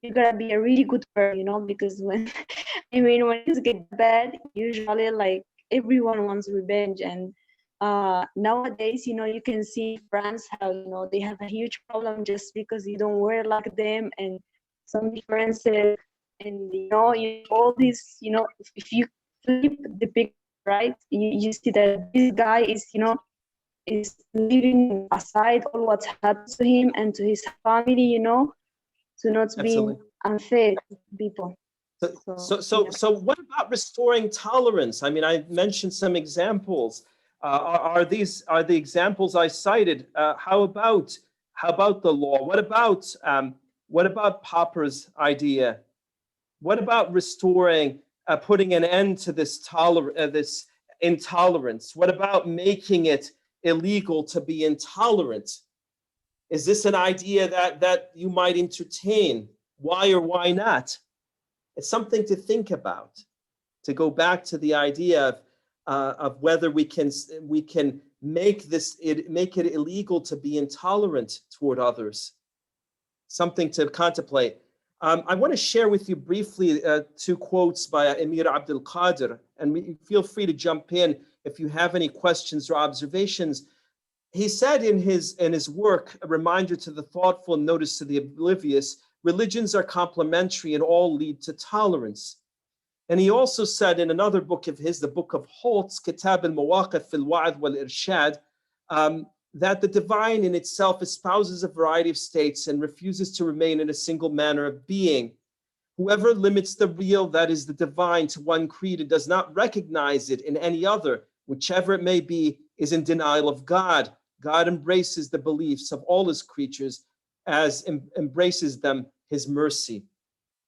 you gotta be a really good person, because when when things get bad, usually like everyone wants revenge. And nowadays, you can see France how they have a huge problem just because you don't wear like them, and some differences, and all this, if you flip the picture, right, you see that this guy is leaving aside all what's happened to him and to his family, to not be unfair to people. So what about restoring tolerance? I mean, I mentioned some examples. Are the examples I cited? How about the law? What about Popper's idea? What about restoring, putting an end to this intolerance? What about making it illegal to be intolerant? Is this an idea that you might entertain? Why or why not? It's something to think about. to go back to the idea of whether we can make it illegal to be intolerant toward others. Something to contemplate. I want to share with you briefly 2 quotes by Emir Abdul Qadir, and feel free to jump in if you have any questions or observations. He said in his work, A Reminder to the Thoughtful and Notice to the Oblivious, religions are complementary and all lead to tolerance. And he also said in another book of his, the Book of Holtz, Kitab al-Mawaqif al-Wa'd wal-Irshad, that the divine in itself espouses a variety of states and refuses to remain in a single manner of being. Whoever limits the real, that is the divine, to one creed and does not recognize it in any other, whichever it may be, is in denial of God. God embraces the beliefs of all his creatures as embraces them his mercy.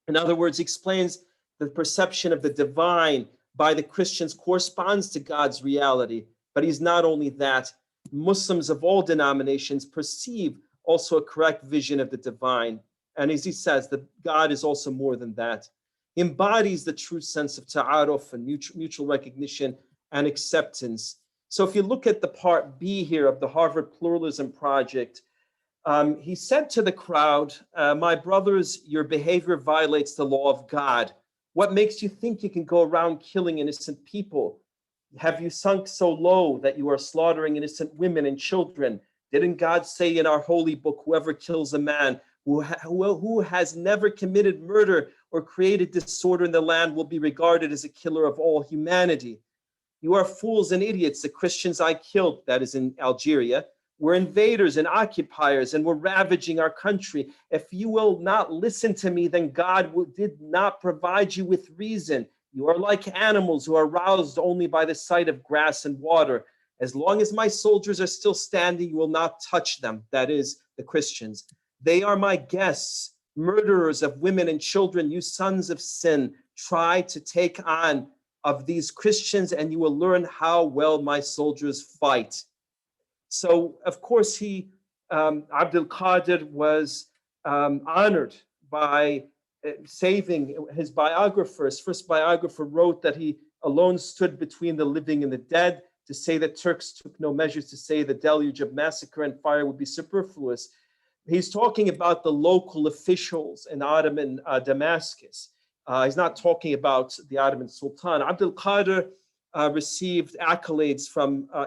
In other words, explains the perception of the divine by the Christians corresponds to God's reality. But he's not only that. Muslims of all denominations perceive also a correct vision of the divine. And as he says, that God is also more than that. He embodies the true sense of ta'aruf and mutual recognition and acceptance. So if you look at the part B here of the Harvard Pluralism Project, he said to the crowd, my brothers, your behavior violates the law of God. What makes you think you can go around killing innocent people? Have you sunk so low that you are slaughtering innocent women and children? Didn't God say in our holy book, whoever kills a man who has never committed murder or created disorder in the land will be regarded as a killer of all humanity? You are fools and idiots. The Christians I killed, that is in Algeria, were invaders and occupiers and were ravaging our country. If you will not listen to me, then God did not provide you with reason. You are like animals who are roused only by the sight of grass and water. As long as my soldiers are still standing, you will not touch them, that is, the Christians. They are my guests, murderers of women and children, you sons of sin. Try to take on of these Christians and you will learn how well my soldiers fight. So, of course, Abdul Qadir was honored by saving his biographer. His first biographer wrote that he alone stood between the living and the dead to say that Turks took no measures to say the deluge of massacre and fire would be superfluous. He's talking about the local officials in Ottoman Damascus. He's not talking about the Ottoman Sultan. Abdul Qadir received accolades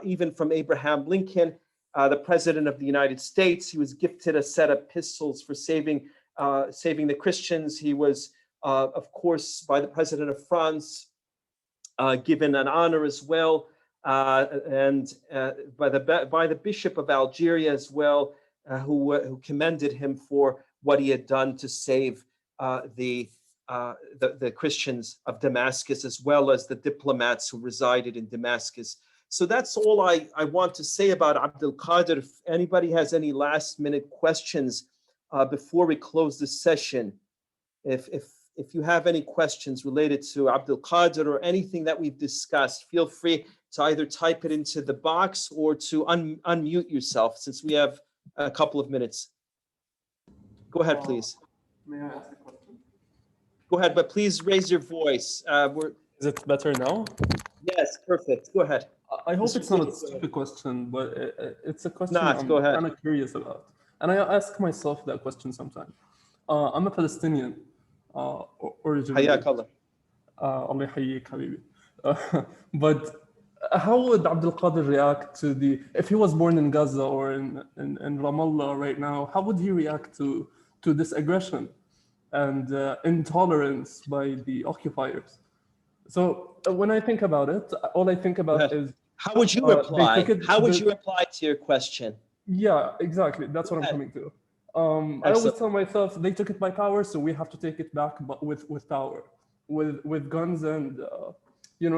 even from Abraham Lincoln, the President of the United States. He was gifted a set of pistols for saving the Christians. He was, of course, by the President of France, given an honor as well, and by the Bishop of Algeria as well, who commended him for what he had done to save the Christians of Damascus, as well as the diplomats who resided in Damascus. So that's all I want to say about Abdul Qadir. If anybody has any last-minute questions before we close this session, if you have any questions related to Abdul Qadir or anything that we've discussed, feel free to either type it into the box or to unmute yourself, since we have a couple of minutes. Go ahead, please. May I ask a question? Go ahead, but please raise your voice. Is it better now? Yes, perfect. Go ahead. I hope it's not a stupid question, but it's a question I'm go ahead. kind of curious about. And I ask myself that question sometimes. I'm a Palestinian originally. Hayyak Allah. Allah yahayik, habibi. But how would Abdul Qadir react to if he was born in Gaza or in Ramallah right now, how would he react to this aggression and intolerance by the occupiers? So when I think about it, all I think about is... How would you reply? How would you reply to your question? Yeah, exactly. That's what I'm coming to. I always tell myself, they took it by power, so we have to take it back, but with power, with guns and,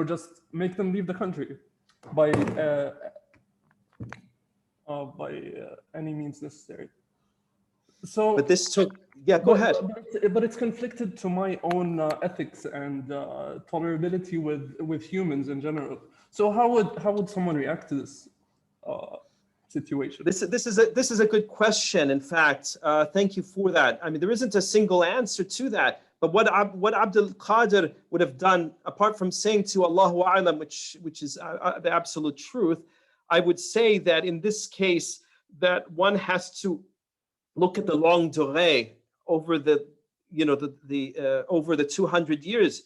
just make them leave the country by any means necessary. So, but this took, go ahead. But it's conflicted to my own ethics and tolerability with humans in general. So how would someone react to this situation? This is a good question. In fact, thank you for that. I mean, there isn't a single answer to that, But what Abdul Qadir would have done, apart from saying to Allahu A'lam, which is the absolute truth, I would say that in this case, that one has to look at the longue durée over the, over the 200 years.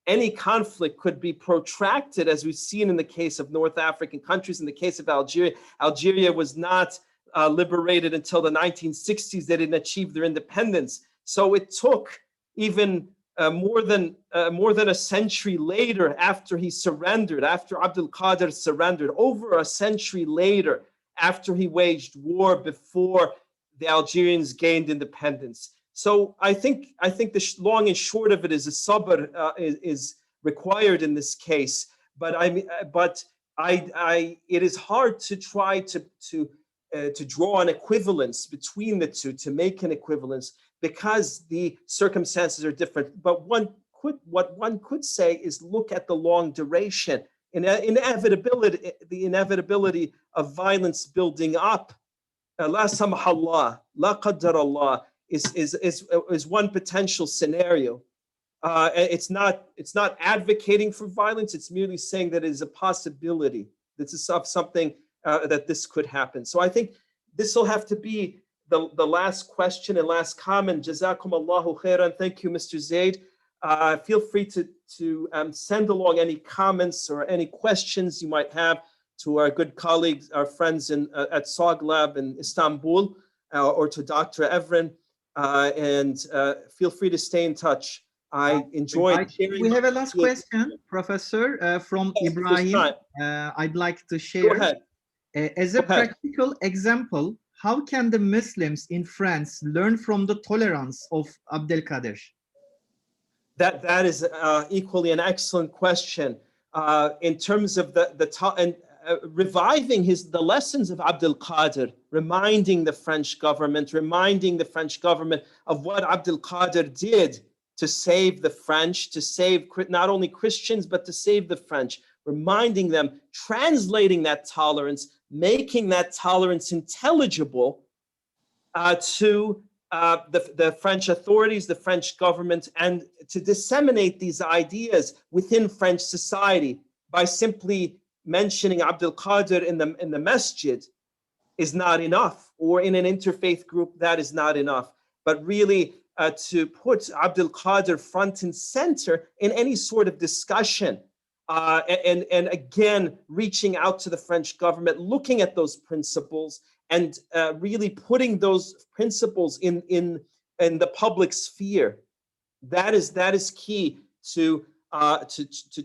Any conflict could be protracted, as we've seen in the case of North African countries. In the case of Algeria, Algeria was not liberated until the 1960s. They didn't achieve their independence. So it took even more than a century later, after he surrendered, after Abdul Qadir surrendered, over a century later, after he waged war, before the Algerians gained independence. So I think the long and short of it is a sabr is required in this case. But it is hard to try to draw an equivalence between the two, to make an equivalence, because the circumstances are different. But what one could say is look at the long duration, the inevitability of violence building up. La samahallah, la qaddar Allah is one potential scenario. It's not advocating for violence. It's merely saying that it is a possibility. This is something that this could happen. So I think this will have to be the last question and last comment. Jazakum Allahu khairan. Thank you, Mr. Zaid. Feel free to send along any comments or any questions you might have to our good colleagues, our friends at SOG Lab in Istanbul, or to Dr. Evren, and feel free to stay in touch. I enjoyed hearing. We have a last question, Professor, from Ibrahim. I'd like to share. Go ahead. As a practical example, how can the Muslims in France learn from the tolerance of Abdel Qadir? That is equally an excellent question. In terms of reviving the lessons of Abdel Qadir, reminding the French government of what Abdel Qadir did to save the French, to save not only Christians, but to save the French, reminding them, translating that tolerance, making that tolerance intelligible to the French authorities, the French government, and to disseminate these ideas within French society. By simply mentioning Abdul Qadir in the masjid is not enough, or in an interfaith group, that is not enough. But really to put Abdul Qadir front and center in any sort of discussion, and again, reaching out to the French government, looking at those principles, and really putting those principles in the public sphere. That is key to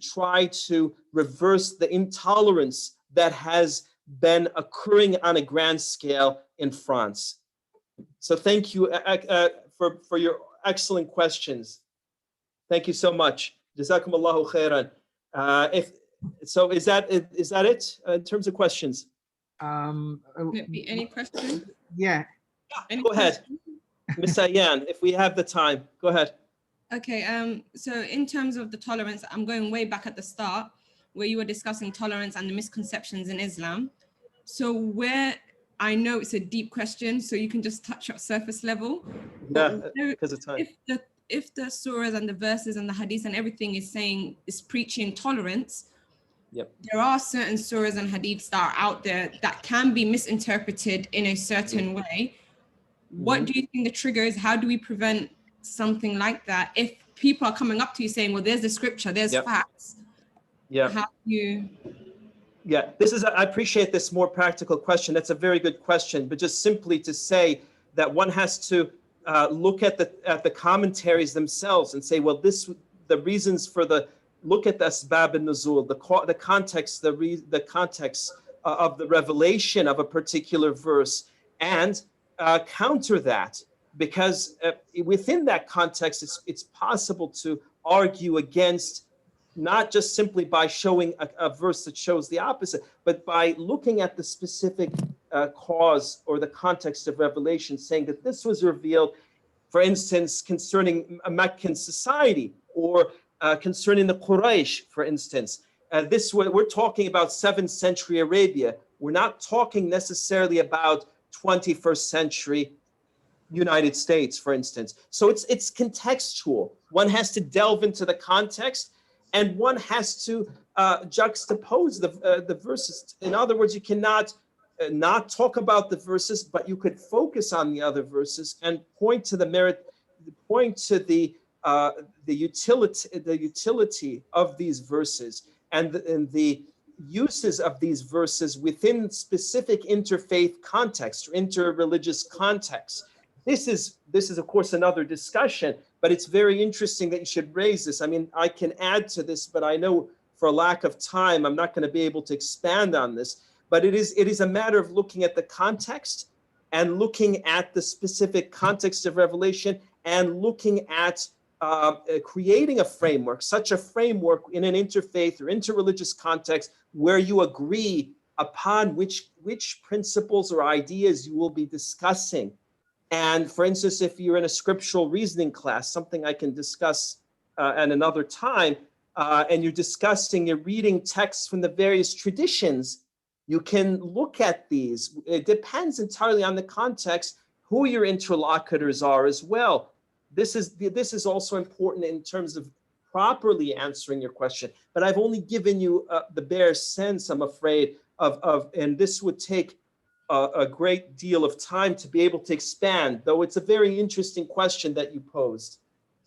try to reverse the intolerance that has been occurring on a grand scale in France. So thank you for your excellent questions. Thank you so much. Jazakum Allahu khairan. Is that it in terms of questions? Any questions? Yeah. Go ahead, Ms. Ayan, if we have the time. Go ahead. Okay, so in terms of the tolerance, I'm going way back at the start where you were discussing tolerance and the misconceptions in Islam. So where I know it's a deep question, so you can just touch at surface level. Yeah, because of time. If the surahs and the verses and the hadiths and everything is preaching tolerance, yep, there are certain surahs and hadiths that are out there that can be misinterpreted in a certain way. What do you think the trigger is? How do we prevent something like that if people are coming up to you saying, well, there's the scripture, there's facts? Yeah. How do you... Yeah, I appreciate this more practical question. That's a very good question, but just simply to say that one has to look at the commentaries themselves and say, well, the reasons for look at the asbab and nuzul, the context, the context of the revelation of a particular verse, and counter that, because within that context, it's possible to argue against, not just simply by showing a verse that shows the opposite, but by looking at the specific cause or the context of revelation, saying that this was revealed, for instance, concerning a Meccan society, or concerning the Quraysh, for instance. We're talking about 7th century Arabia. We're not talking necessarily about 21st century United States, for instance. So it's contextual. One has to delve into the context, and one has to juxtapose the verses. In other words, you cannot not talk about the verses, but you could focus on the other verses and point to the merit, point to the utility of these verses and the uses of these verses within specific interfaith context or interreligious context. This is of course another discussion, but it's very interesting that you should raise this. I mean, I can add to this, but I know for lack of time, I'm not going to be able to expand on this. But it is a matter of looking at the context and looking at the specific context of Revelation and looking at creating a framework, such a framework in an interfaith or interreligious context where you agree upon which principles or ideas you will be discussing. And for instance, if you're in a scriptural reasoning class, something I can discuss at another time, and you're reading texts from the various traditions, you can look at these. It depends entirely on the context, who your interlocutors are as well. This is also important in terms of properly answering your question. But I've only given you the bare sense, I'm afraid, and this would take a great deal of time to be able to expand, though it's a very interesting question that you posed.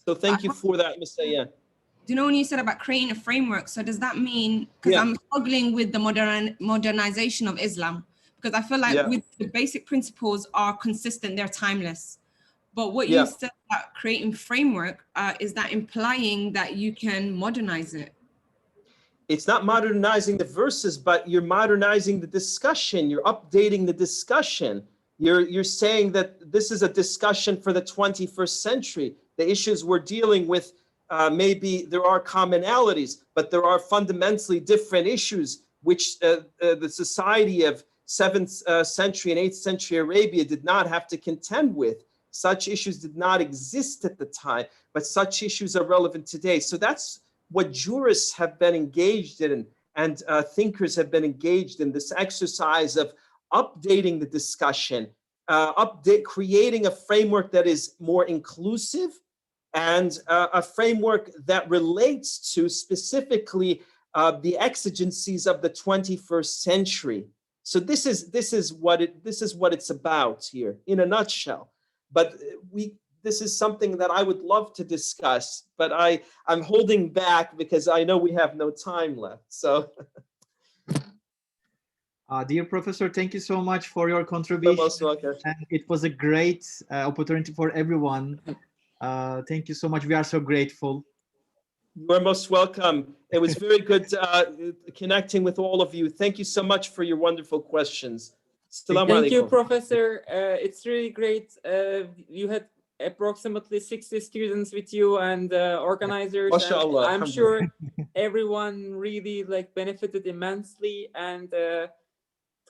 So thank you for that, Ms. Ayan. Do you know when you said about creating a framework? So does that mean, because I'm struggling with the modernization of Islam, because I feel like with the basic principles are consistent, they're timeless. But what you said about creating framework, is that implying that you can modernize it? It's not modernizing the verses, but you're modernizing the discussion. You're updating the discussion. You're saying that this is a discussion for the 21st century. The issues we're dealing with, maybe there are commonalities, but there are fundamentally different issues which the society of 7th century and 8th century Arabia did not have to contend with. Such issues did not exist at the time, but such issues are relevant today. So that's what jurists have been engaged in, and thinkers have been engaged in, this exercise of updating the discussion, creating a framework that is more inclusive, and a framework that relates to specifically the exigencies of the 21st century. So this is what it's about here in a nutshell. But this is something that I would love to discuss, but I'm holding back because I know we have no time left. So, dear Professor, thank you so much for your you're contribution. most welcome. And it was a great opportunity for everyone. Thank you so much. We are so grateful. You are most welcome. It was very good connecting with all of you. Thank you so much for your wonderful questions. Assalamu Thank you, alaikum. Professor. It's really great. You had approximately 60 students with you and organizers. MashaAllah, I'm sure everyone really benefited immensely. And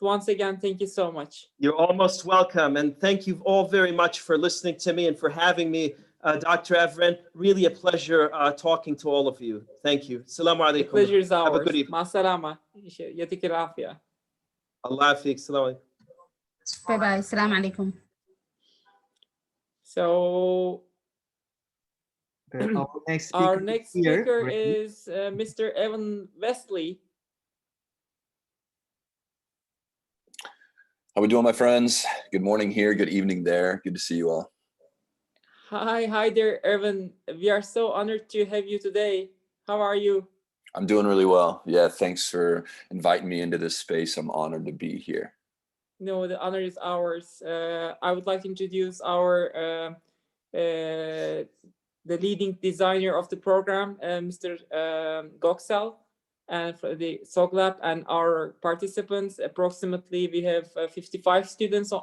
once again, thank you so much. You're almost welcome. And thank you all very much for listening to me and for having me, Dr. Evren. Really a pleasure talking to all of you. Thank you. Assalamu alaikum. The pleasure is ours. Have a good evening. Ma salama. Yatik al-afia. Allah hafiz. Assalamu alaikum. Bye-bye. Assalamu alaikum. So our next speaker is Mr. Evan Wesley. How we doing, my friends? Good morning here, good evening there. Good to see you all. Hi there, Evan. We are so honored to have you today. How are you? I'm doing really well. Yeah, thanks for inviting me into this space. I'm honored to be here. No, the honor is ours. I would like to introduce our the leading designer of the program, Mr. Goksal, and for the SOGLAB, and our participants. Approximately, we have 55 students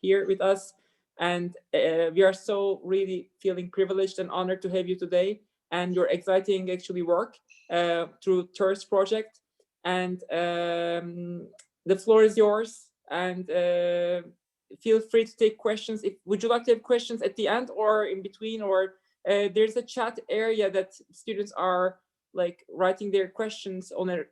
here with us, and we are so really feeling privileged and honored to have you today, and your exciting actually work through TERS project. And the floor is yours, and feel free to take questions. Would you like to have questions at the end or in between, or there's a chat area that students are writing their questions on a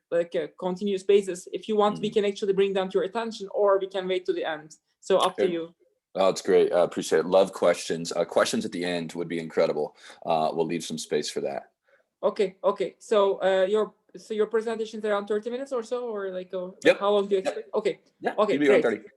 continuous basis. If you want, we can actually bring them to your attention, or we can wait to the end. So up to you. Oh, it's great. I appreciate it. Love questions. Questions at the end would be incredible. We'll leave some space for that. Okay. So your presentation is around 30 minutes or so, or like Yep. how long do you expect? Okay. Yeah. Okay. Give me around Great. 30.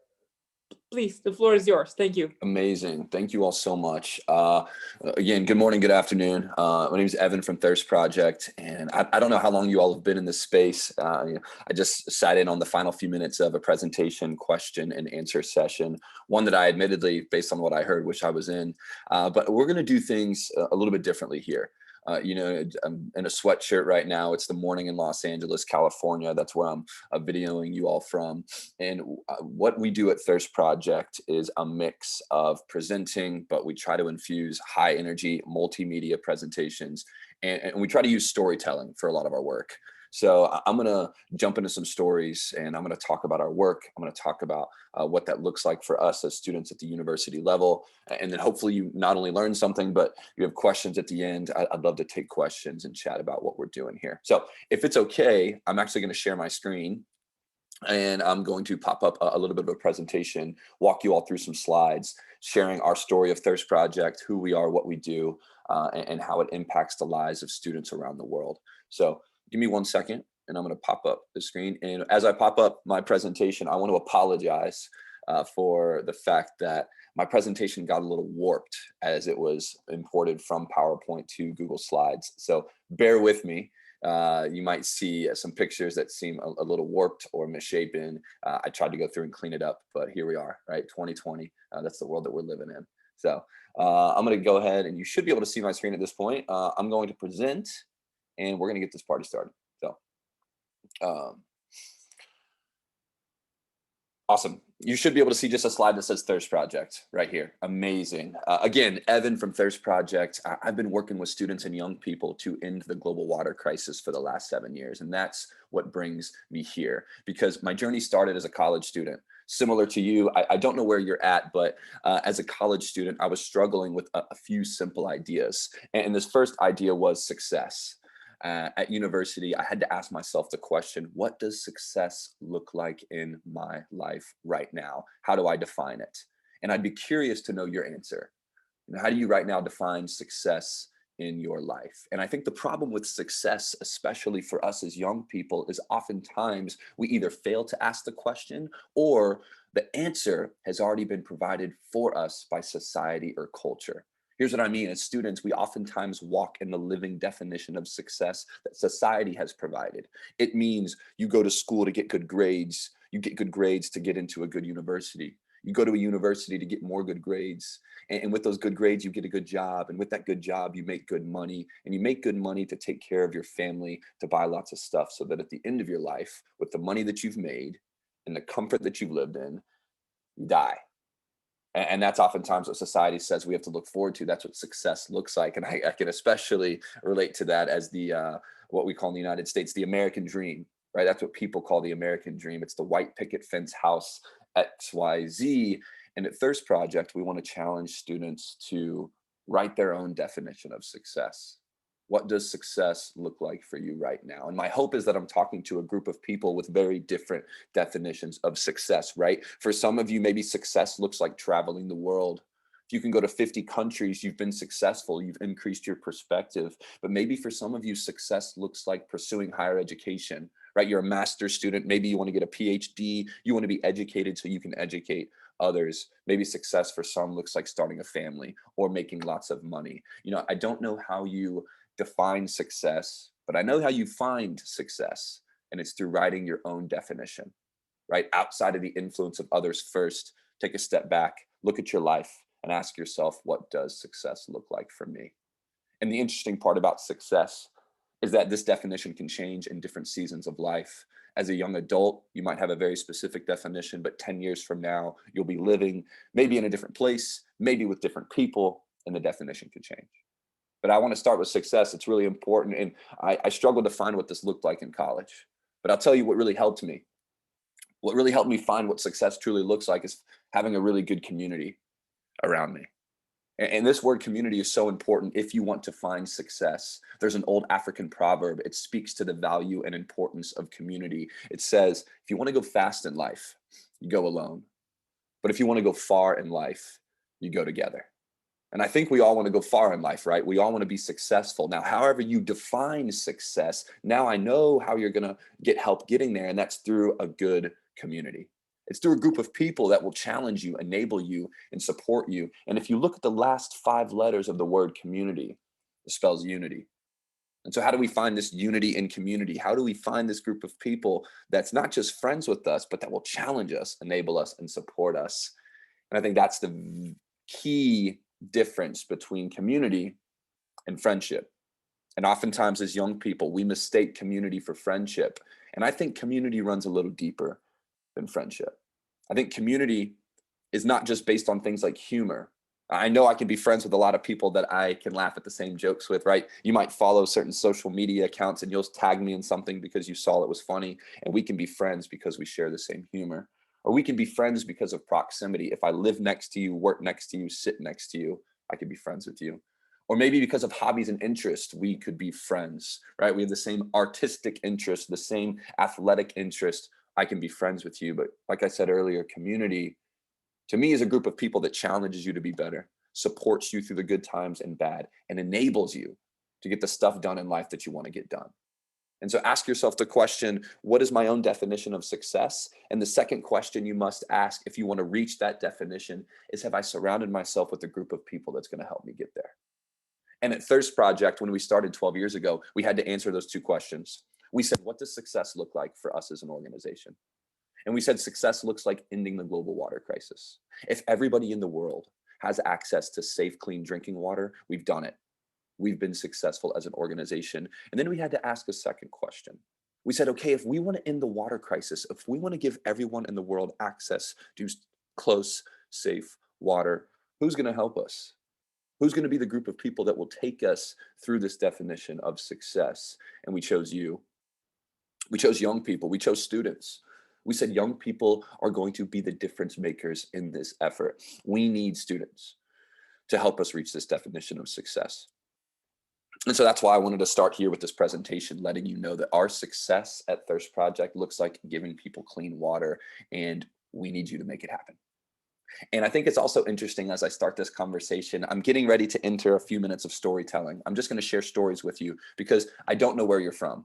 Please, the floor is yours. Thank you. Amazing. Thank you all so much. Again, good morning, good afternoon. My name is Evan from Thirst Project, and I don't know how long you all have been in this space. I just sat in on the final few minutes of a presentation, question and answer session, one that I admittedly, based on what I heard, wish I was in. But we're going to do things a little bit differently here. I'm in a sweatshirt right now. It's the morning in Los Angeles, California. That's where I'm videoing you all from. And what we do at Thirst Project is a mix of presenting, but we try to infuse high energy multimedia presentations. And we try to use storytelling for a lot of our work. So I'm going to jump into some stories, and I'm going to talk about our work. I'm going to talk about what that looks like for us as students at the university level. And then hopefully you not only learn something, but you have questions at the end. I'd love to take questions and chat about what we're doing here. So if it's okay, I'm actually going to share my screen, and I'm going to pop up a little bit of a presentation, walk you all through some slides, sharing our story of Thirst Project, who we are, what we do, and how it impacts the lives of students around the world. So give me 1 second, and I'm going to pop up the screen. And as I pop up my presentation, I want to apologize for the fact that my presentation got a little warped as it was imported from PowerPoint to Google Slides. So bear with me. You might see some pictures that seem a little warped or misshapen. I tried to go through and clean it up, but here we are, right? 2020. That's the world that we're living in. So I'm going to go ahead, and you should be able to see my screen at this point. I'm going to present, and we're going to get this party started. So awesome. You should be able to see just a slide that says Thirst Project right here. Amazing. Again, Evan from Thirst Project. I've been working with students and young people to end the global water crisis for the last 7 years. And that's what brings me here, because my journey started as a college student. Similar to you, I don't know where you're at, but as a college student, I was struggling with a few simple ideas. And this first idea was success. At university, I had to ask myself the question, what does success look like in my life right now? How do I define it? And I'd be curious to know your answer. How do you right now define success in your life? And I think the problem with success, especially for us as young people, is oftentimes we either fail to ask the question, or the answer has already been provided for us by society or culture. Here's what I mean. As students, we oftentimes walk in the living definition of success that society has provided. It means you go to school to get good grades. You get good grades to get into a good university. You go to a university to get more good grades. And with those good grades, you get a good job. And with that good job, you make good money. And you make good money to take care of your family, to buy lots of stuff, so that at the end of your life, with the money that you've made and the comfort that you've lived in, you die. And that's oftentimes what society says we have to look forward to. That's what success looks like. And I can especially relate to that as the what we call in the United States, the American dream, right? That's what people call the American dream. It's the white picket fence house, XYZ. And at Thirst Project, we want to challenge students to write their own definition of success. What does success look like for you right now? And my hope is that I'm talking to a group of people with very different definitions of success, right? For some of you, maybe success looks like traveling the world. If you can go to 50 countries, you've been successful, you've increased your perspective. But maybe for some of you, success looks like pursuing higher education, right? You're a master's student, maybe you want to get a PhD, you want to be educated so you can educate others. Maybe success for some looks like starting a family or making lots of money. I don't know how you define success, but I know how you find success, and it's through writing your own definition, right? Outside of the influence of others first. Take a step back, look at your life, and ask yourself, what does success look like for me? And the interesting part about success is that this definition can change in different seasons of life. As a young adult, you might have a very specific definition, but 10 years from now, you'll be living maybe in a different place, maybe with different people, and the definition could change. But I want to start with success. It's really important. And I struggled to find what this looked like in college. But I'll tell you what really helped me. What really helped me find what success truly looks like is having a really good community around me. And this word community is so important if you want to find success. There's an old African proverb. It speaks to the value and importance of community. It says, if you want to go fast in life, you go alone. But if you want to go far in life, you go together. And I think we all want to go far in life, right? We all want to be successful. Now, however you define success, now I know how you're going to get help getting there, and that's through a good community. It's through a group of people that will challenge you, enable you, and support you. And if you look at the last 5 letters of the word community, it spells unity. And so how do we find this unity in community? How do we find this group of people that's not just friends with us, but that will challenge us, enable us, and support us? And I think that's the key difference between community and friendship. And oftentimes as young people, we mistake community for friendship. And I think community runs a little deeper than friendship. I think community is not just based on things like humor. I know I can be friends with a lot of people that I can laugh at the same jokes with, right? You might follow certain social media accounts and you'll tag me in something because you saw it was funny, and we can be friends because we share the same humor. Or we can be friends because of proximity. If I live next to you, work next to you, sit next to you, I could be friends with you. Or maybe because of hobbies and interests, we could be friends, right? We have the same artistic interest, the same athletic interest. I can be friends with you. But like I said earlier, community to me is a group of people that challenges you to be better, supports you through the good times and bad, and enables you to get the stuff done in life that you want to get done. And so ask yourself the question, what is my own definition of success? And the second question you must ask if you want to reach that definition is, have I surrounded myself with a group of people that's going to help me get there? And at Thirst Project, when we started 12 years ago, we had to answer those 2 questions. We said, what does success look like for us as an organization? And we said, success looks like ending the global water crisis. If everybody in the world has access to safe, clean drinking water, we've done it. We've been successful as an organization. And then we had to ask a second question. We said, okay, if we want to end the water crisis, if we want to give everyone in the world access to close, safe water, who's going to help us? Who's going to be the group of people that will take us through this definition of success? And we chose you. We chose young people. We chose students. We said young people are going to be the difference makers in this effort. We need students to help us reach this definition of success. And so that's why I wanted to start here with this presentation, letting you know that our success at Thirst Project looks like giving people clean water, and we need you to make it happen. And I think it's also interesting as I start this conversation, I'm getting ready to enter a few minutes of storytelling. I'm just going to share stories with you because I don't know where you're from.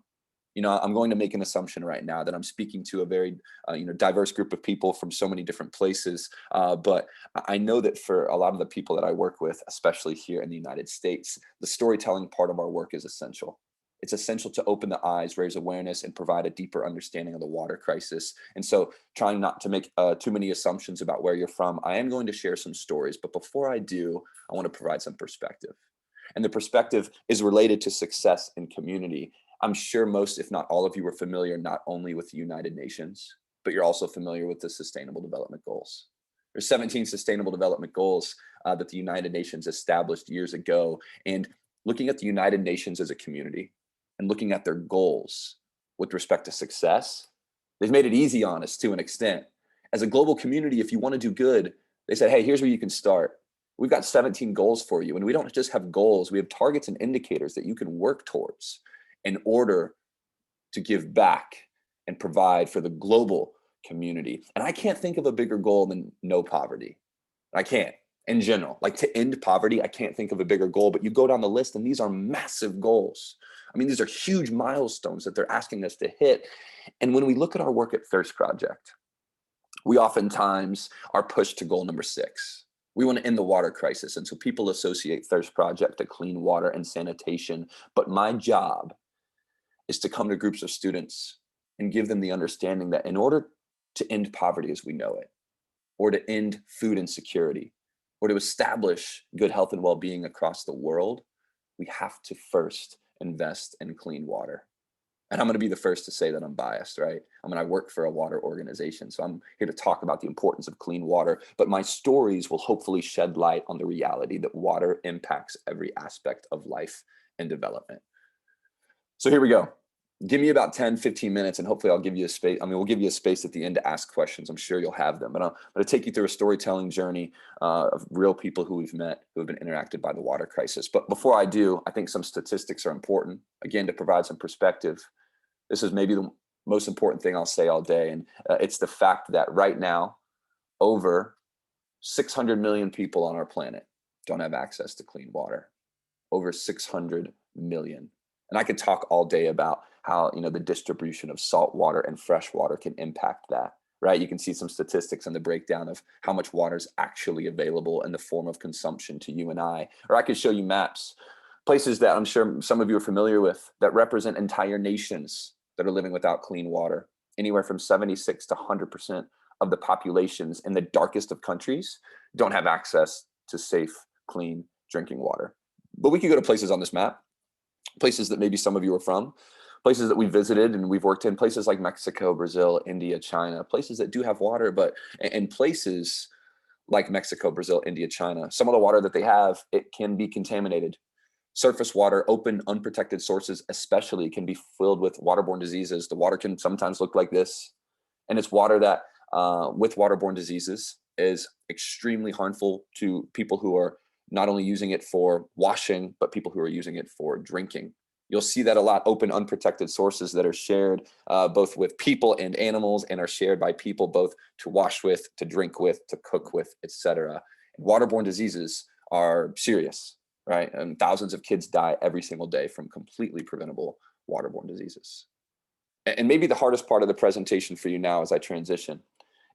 You know, I'm going to make an assumption right now that I'm speaking to a very, diverse group of people from so many different places. But I know that for a lot of the people that I work with, especially here in the United States, the storytelling part of our work is essential. It's essential to open the eyes, raise awareness, and provide a deeper understanding of the water crisis. And so trying not to make too many assumptions about where you're from, I am going to share some stories. But before I do, I want to provide some perspective. And the perspective is related to success and community. I'm sure most, if not all of you, are familiar not only with the United Nations, but you're also familiar with the Sustainable Development Goals. There's 17 Sustainable Development Goals that the United Nations established years ago. And looking at the United Nations as a community and looking at their goals with respect to success, they've made it easy on us to an extent. As a global community, if you want to do good, they said, hey, here's where you can start. We've got 17 goals for you. And we don't just have goals, we have targets and indicators that you can work towards in order to give back and provide for the global community. And I can't think of a bigger goal than no poverty. I can't, in general. Like, to end poverty, I can't think of a bigger goal, but you go down the list and these are massive goals. I mean, these are huge milestones that they're asking us to hit. And when we look at our work at Thirst Project, we oftentimes are pushed to goal number 6. We want to end the water crisis. And so people associate Thirst Project to clean water and sanitation. But my job is to come to groups of students and give them the understanding that in order to end poverty as we know it, or to end food insecurity, or to establish good health and well-being across the world, we have to first invest in clean water. And I'm going to be the first to say that I'm biased, right? I mean, I work for a water organization, so I'm here to talk about the importance of clean water, but my stories will hopefully shed light on the reality that water impacts every aspect of life and development. So here we go. Give me about 10, 15 minutes and hopefully I'll give you a space. I mean, we'll give you a space at the end to ask questions. I'm sure you'll have them, but I'm going to take you through a storytelling journey of real people who we've met, who have been interacted by the water crisis. But before I do, I think some statistics are important, again, to provide some perspective. This is maybe the most important thing I'll say all day. And it's the fact that right now, over 600 million people on our planet don't have access to clean water. Over 600 million. And I could talk all day about how, you know, the distribution of salt water and fresh water can impact that, right? You can see some statistics on the breakdown of how much water is actually available in the form of consumption to you and I. Or I could show you maps, places that I'm sure some of you are familiar with that represent entire nations that are living without clean water. Anywhere from 76 to 100% of the populations in the darkest of countries don't have access to safe, clean drinking water. But we could go to places on this map, places that maybe some of you are from, places that we visited and we've worked in, places like Mexico, Brazil, India, China, places that do have water, but in places like Mexico, Brazil, India, China, some of the water that they have, it can be contaminated. Surface water, open, unprotected sources especially, can be filled with waterborne diseases. The water can sometimes look like this. And it's water that, with waterborne diseases, is extremely harmful to people who are not only using it for washing, but people who are using it for drinking. You'll see that a lot, open, unprotected sources that are shared both with people and animals, and are shared by people both to wash with, to drink with, to cook with, etc. Waterborne diseases are serious, right? And thousands of kids die every single day from completely preventable waterborne diseases. And maybe the hardest part of the presentation for you now as I transition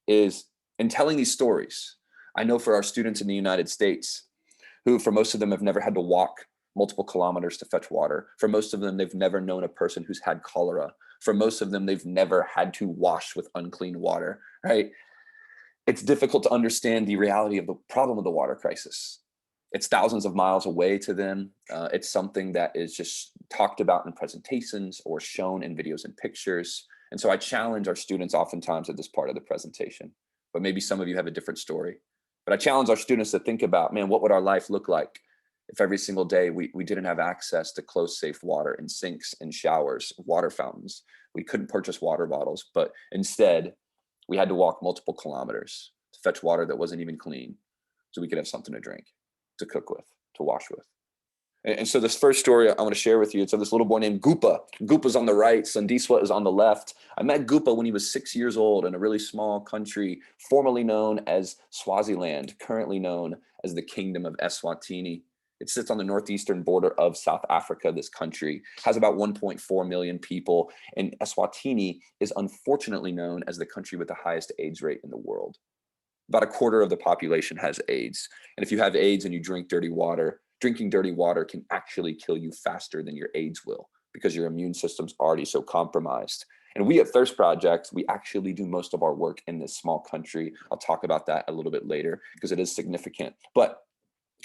is in telling these stories. I know for our students in the United States, who for most of them have never had to walk multiple kilometers to fetch water. For most of them, they've never known a person who's had cholera. For most of them, they've never had to wash with unclean water, right? It's difficult to understand the reality of the problem of the water crisis. It's thousands of miles away to them. It's something that is just talked about in presentations or shown in videos and pictures. And so I challenge our students oftentimes at this part of the presentation, but maybe some of you have a different story. But I challenge our students to think about, man, what would our life look like if every single day we didn't have access to close, safe water in sinks and showers, water fountains. We couldn't purchase water bottles, but instead we had to walk multiple kilometers to fetch water that wasn't even clean so we could have something to drink, to cook with, to wash with. And so this first story I want to share with you, it's of this little boy named Gupa. Gupa's on the right, Sandiswa is on the left. I met Gupa when he was 6 years old in a really small country, formerly known as Swaziland, currently known as the Kingdom of Eswatini. It sits on the northeastern border of South Africa. This country has about 1.4 million people, and Eswatini is unfortunately known as the country with the highest AIDS rate in the world. About a quarter of the population has AIDS. And if you have AIDS and you drink dirty water, drinking dirty water can actually kill you faster than your AIDS will because your immune system's already so compromised. And we at Thirst Project, we actually do most of our work in this small country. I'll talk about that a little bit later because it is significant. But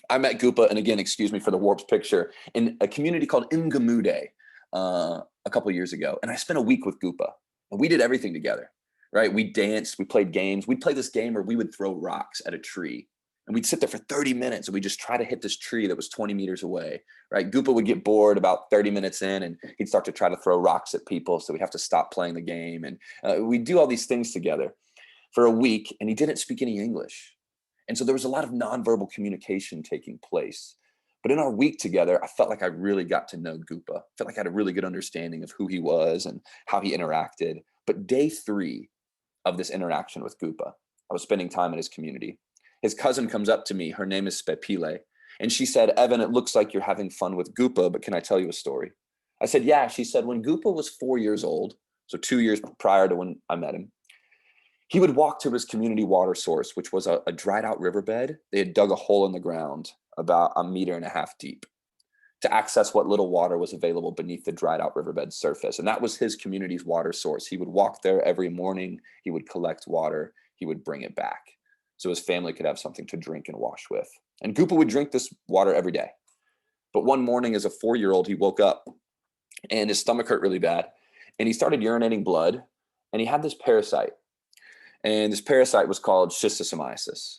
I met Gupa, and again, excuse me for the warped picture, in a community called Ingamude a couple of years ago. And I spent a week with Gupa, and we did everything together, right? We danced, we played games. We'd play this game where we would throw rocks at a tree. And we'd sit there for 30 minutes and we'd just try to hit this tree that was 20 meters away, right? Gupa would get bored about 30 minutes in and he'd start to try to throw rocks at people. So we'd have to stop playing the game. And we'd do all these things together for a week, and he didn't speak any English. And so there was a lot of nonverbal communication taking place. But in our week together, I felt like I really got to know Gupa. I felt like I had a really good understanding of who he was and how he interacted. But day 3 of this interaction with Gupa, I was spending time in his community. His cousin comes up to me, her name is Spepile, and she said, "Evan, it looks like you're having fun with Gupa, but can I tell you a story?" I said, "Yeah." She said, "When Gupa was 4 years old, so 2 years prior to when I met him, he would walk to his community water source, which was a dried out riverbed. They had dug a hole in the ground about 1.5 meters deep to access what little water was available beneath the dried out riverbed surface. And that was his community's water source. He would walk there every morning. He would collect water. He would bring it back so his family could have something to drink and wash with. And Gupa would drink this water every day. But one morning as a 4-year-old, he woke up and his stomach hurt really bad. And he started urinating blood, and he had this parasite. And this parasite was called schistosomiasis.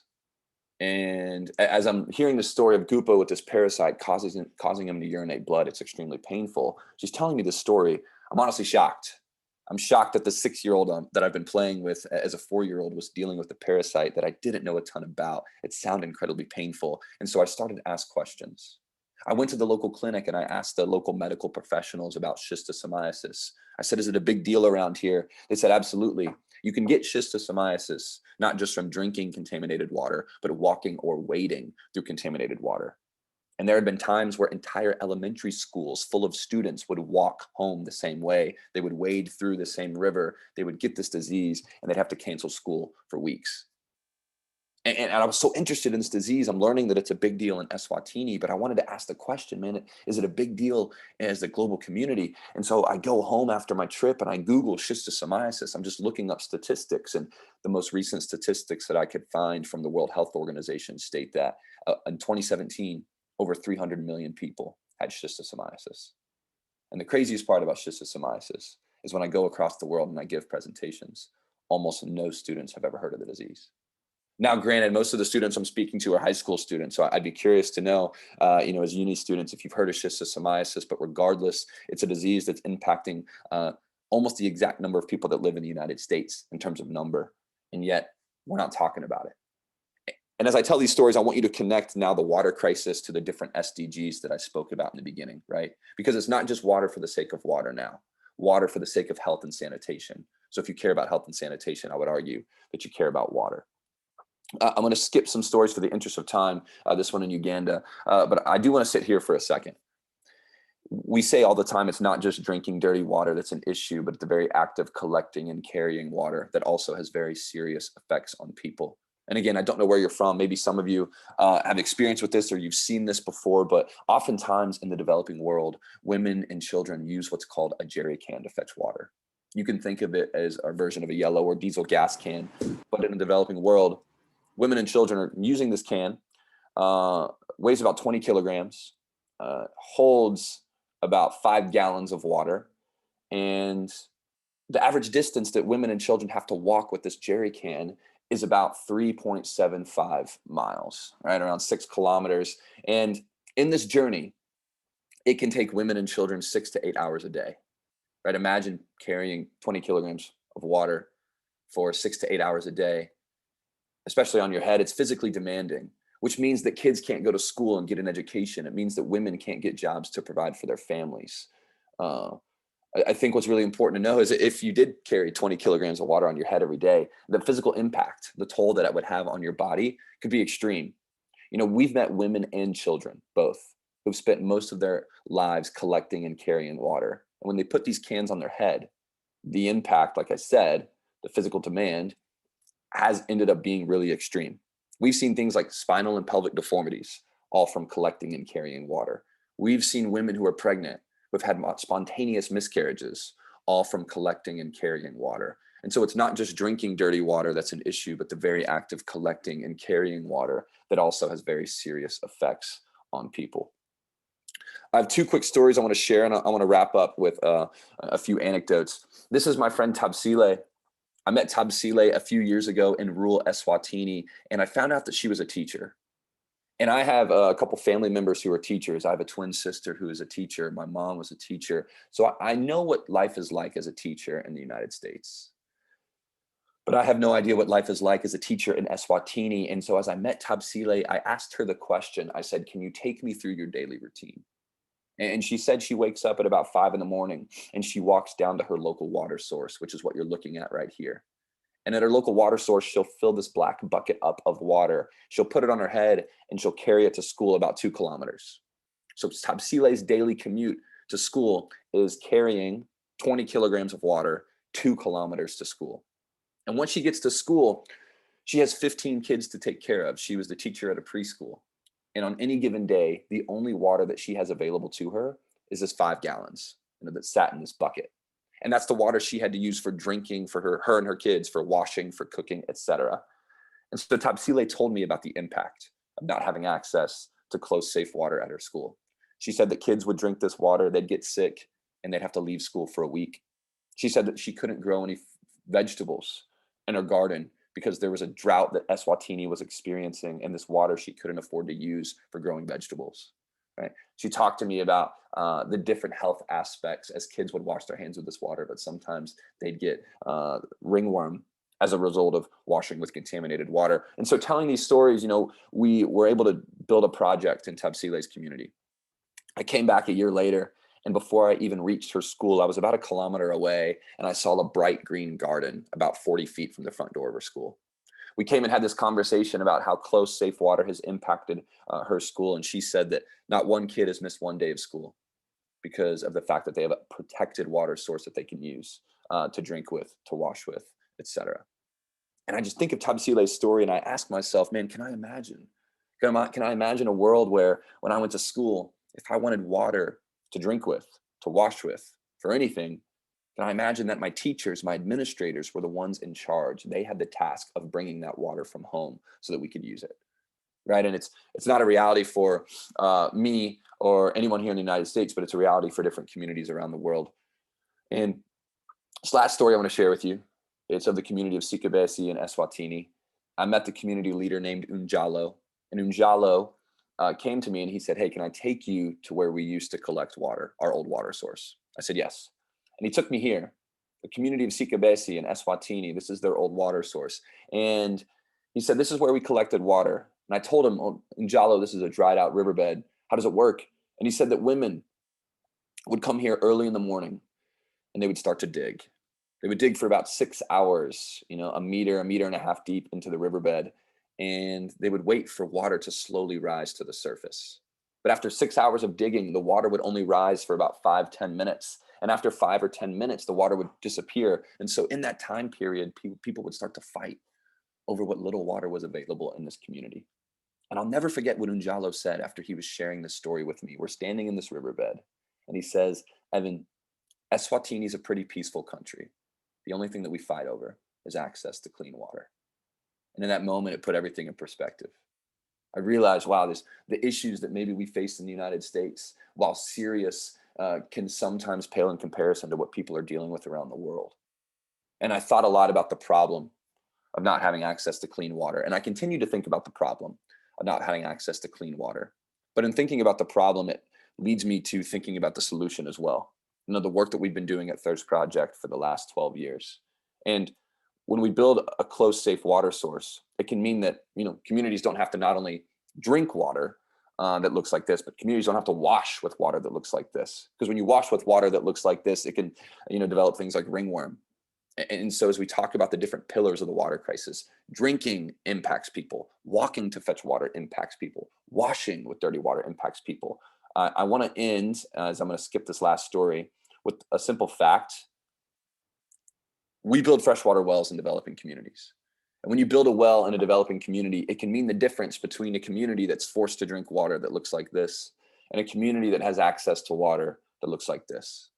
And as I'm hearing the story of Gupa with this parasite causing him to urinate blood, it's extremely painful. She's telling me this story. I'm honestly shocked. I'm shocked that the 6-year-old that I've been playing with as a 4-year-old was dealing with the parasite that I didn't know a ton about. It sounded incredibly painful. And so I started to ask questions. I went to the local clinic and I asked the local medical professionals about schistosomiasis. I said, "Is it a big deal around here?" They said, "Absolutely. You can get schistosomiasis, not just from drinking contaminated water, but walking or wading through contaminated water. And there had been times where entire elementary schools full of students would walk home the same way. They would wade through the same river. They would get this disease and they'd have to cancel school for weeks. And I was so interested in this disease. I'm learning that it's a big deal in Eswatini, but I wanted to ask the question, man, is it a big deal as a global community? And so I go home after my trip and I Google schistosomiasis. I'm just looking up statistics, and the most recent statistics that I could find from the World Health Organization state that in 2017, over 300 million people had schistosomiasis. And the craziest part about schistosomiasis is when I go across the world and I give presentations, almost no students have ever heard of the disease. Now, granted, most of the students I'm speaking to are high school students, so I'd be curious to know, as uni students, if you've heard of schistosomiasis, but regardless, it's a disease that's impacting almost the exact number of people that live in the United States in terms of number, and yet we're not talking about it. And as I tell these stories, I want you to connect now the water crisis to the different SDGs that I spoke about in the beginning, right? Because it's not just water for the sake of water now, water for the sake of health and sanitation. So if you care about health and sanitation, I would argue that you care about water. I'm going to skip some stories for the interest of time, this one in Uganda, but I do want to sit here for a second. We say all the time, it's not just drinking dirty water that's an issue, but the very act of collecting and carrying water that also has very serious effects on people. And again, I don't know where you're from. Maybe some of you have experience with this or you've seen this before, but oftentimes in the developing world, women and children use what's called a jerry can to fetch water. You can think of it as our version of a yellow or diesel gas can, but in the developing world, women and children are using this can, weighs about 20 kilograms, holds about 5 gallons of water. And the average distance that women and children have to walk with this jerry can is about 3.75 miles, right? Around 6 kilometers. And in this journey, it can take women and children 6 to 8 hours a day, right? Imagine carrying 20 kilograms of water for 6 to 8 hours a day, especially on your head. It's physically demanding, which means that kids can't go to school and get an education. It means that women can't get jobs to provide for their families. I think what's really important to know is that if you did carry 20 kilograms of water on your head every day, the physical impact, the toll that it would have on your body could be extreme. We've met women and children, both, who've spent most of their lives collecting and carrying water. And when they put these cans on their head, the impact, like I said, the physical demand has ended up being really extreme. We've seen things like spinal and pelvic deformities, all from collecting and carrying water. We've seen women who are pregnant who've had spontaneous miscarriages, all from collecting and carrying water. And so it's not just drinking dirty water that's an issue, but the very act of collecting and carrying water that also has very serious effects on people. I have 2 quick stories I want to share, and I want to wrap up with a few anecdotes. This is my friend Tabsile. I met Tabsile a few years ago in rural Eswatini, and I found out that she was a teacher. And I have a couple family members who are teachers. I have a twin sister who is a teacher. My mom was a teacher. So I know what life is like as a teacher in the United States. But I have no idea what life is like as a teacher in Eswatini. And so as I met Tabsile, I asked her the question. I said, can you take me through your daily routine? And she said she wakes up at about 5 in the morning and she walks down to her local water source, which is what you're looking at right here. And at her local water source, she'll fill this black bucket up of water. She'll put it on her head and she'll carry it to school about 2 kilometers. So Tabsile's daily commute to school is carrying 20 kilograms of water 2 kilometers to school. And once she gets to school, she has 15 kids to take care of. She was the teacher at a preschool. And on any given day, the only water that she has available to her is this 5 gallons that sat in this bucket. And that's the water she had to use for drinking, for her and her kids, for washing, for cooking, etc. And so Tabsile told me about the impact of not having access to close, safe water at her school. She said that kids would drink this water, they'd get sick, and they'd have to leave school for a week. She said that she couldn't grow any vegetables in her garden because there was a drought that Eswatini was experiencing, and this water she couldn't afford to use for growing vegetables. Right? She talked to me about the different health aspects as kids would wash their hands with this water, but sometimes they'd get ringworm as a result of washing with contaminated water. And so telling these stories, we were able to build a project in Tabsile's community. I came back a year later And before I even reached her school, I was about 1 kilometer away, and I saw a bright green garden about 40 feet from the front door of her school. We came and had this conversation about how close safe water has impacted her school. And she said that not one kid has missed one day of school because of the fact that they have a protected water source that they can use to drink with, to wash with, etc. And I just think of Tabsile's story and I ask myself, man, can I imagine? Can I imagine a world where when I went to school, if I wanted water to drink with, to wash with, for anything, can I imagine that my teachers, my administrators were the ones in charge? They had the task of bringing that water from home so that we could use it, right? And it's not a reality for me or anyone here in the United States, but it's a reality for different communities around the world. And this last story I want to share with you, it's of the community of Sikabesi in Eswatini. I met the community leader named Unjalo, and Unjalo came to me and he said, hey, can I take you to where we used to collect water, our old water source? I said, yes. And he took me here, the community of Sikabesi in Eswatini. This is their old water source. And he said, this is where we collected water. And I told him, oh, Unjalo, this is a dried out riverbed. How does it work? And he said that women would come here early in the morning and they would start to dig. They would dig for about 6 hours, a meter and a half deep into the riverbed. And they would wait for water to slowly rise to the surface. But after 6 hours of digging, the water would only rise for about 5-10 minutes. And after 5 or 10 minutes, the water would disappear. And so in that time period, people would start to fight over what little water was available in this community. And I'll never forget what Unjalo said after he was sharing this story with me. We're standing in this riverbed and he says, Evan, Eswatini is a pretty peaceful country. The only thing that we fight over is access to clean water. And in that moment, it put everything in perspective. I realized, wow, the issues that maybe we face in the United States, while serious, can sometimes pale in comparison to what people are dealing with around the world. And I thought a lot about the problem of not having access to clean water. And I continue to think about the problem of not having access to clean water. But in thinking about the problem, it leads me to thinking about the solution as well. The work that we've been doing at Thirst Project for the last 12 years. And when we build a close, safe water source, it can mean that communities don't have to not only drink water that looks like this, but communities don't have to wash with water that looks like this. Because when you wash with water that looks like this, it can develop things like ringworm. And so as we talk about the different pillars of the water crisis, drinking impacts people, walking to fetch water impacts people, washing with dirty water impacts people. I want to end, as I'm going to skip this last story, with a simple fact. We build freshwater wells in developing communities. And when you build a well in a developing community, it can mean the difference between a community that's forced to drink water that looks like this and a community that has access to water that looks like this.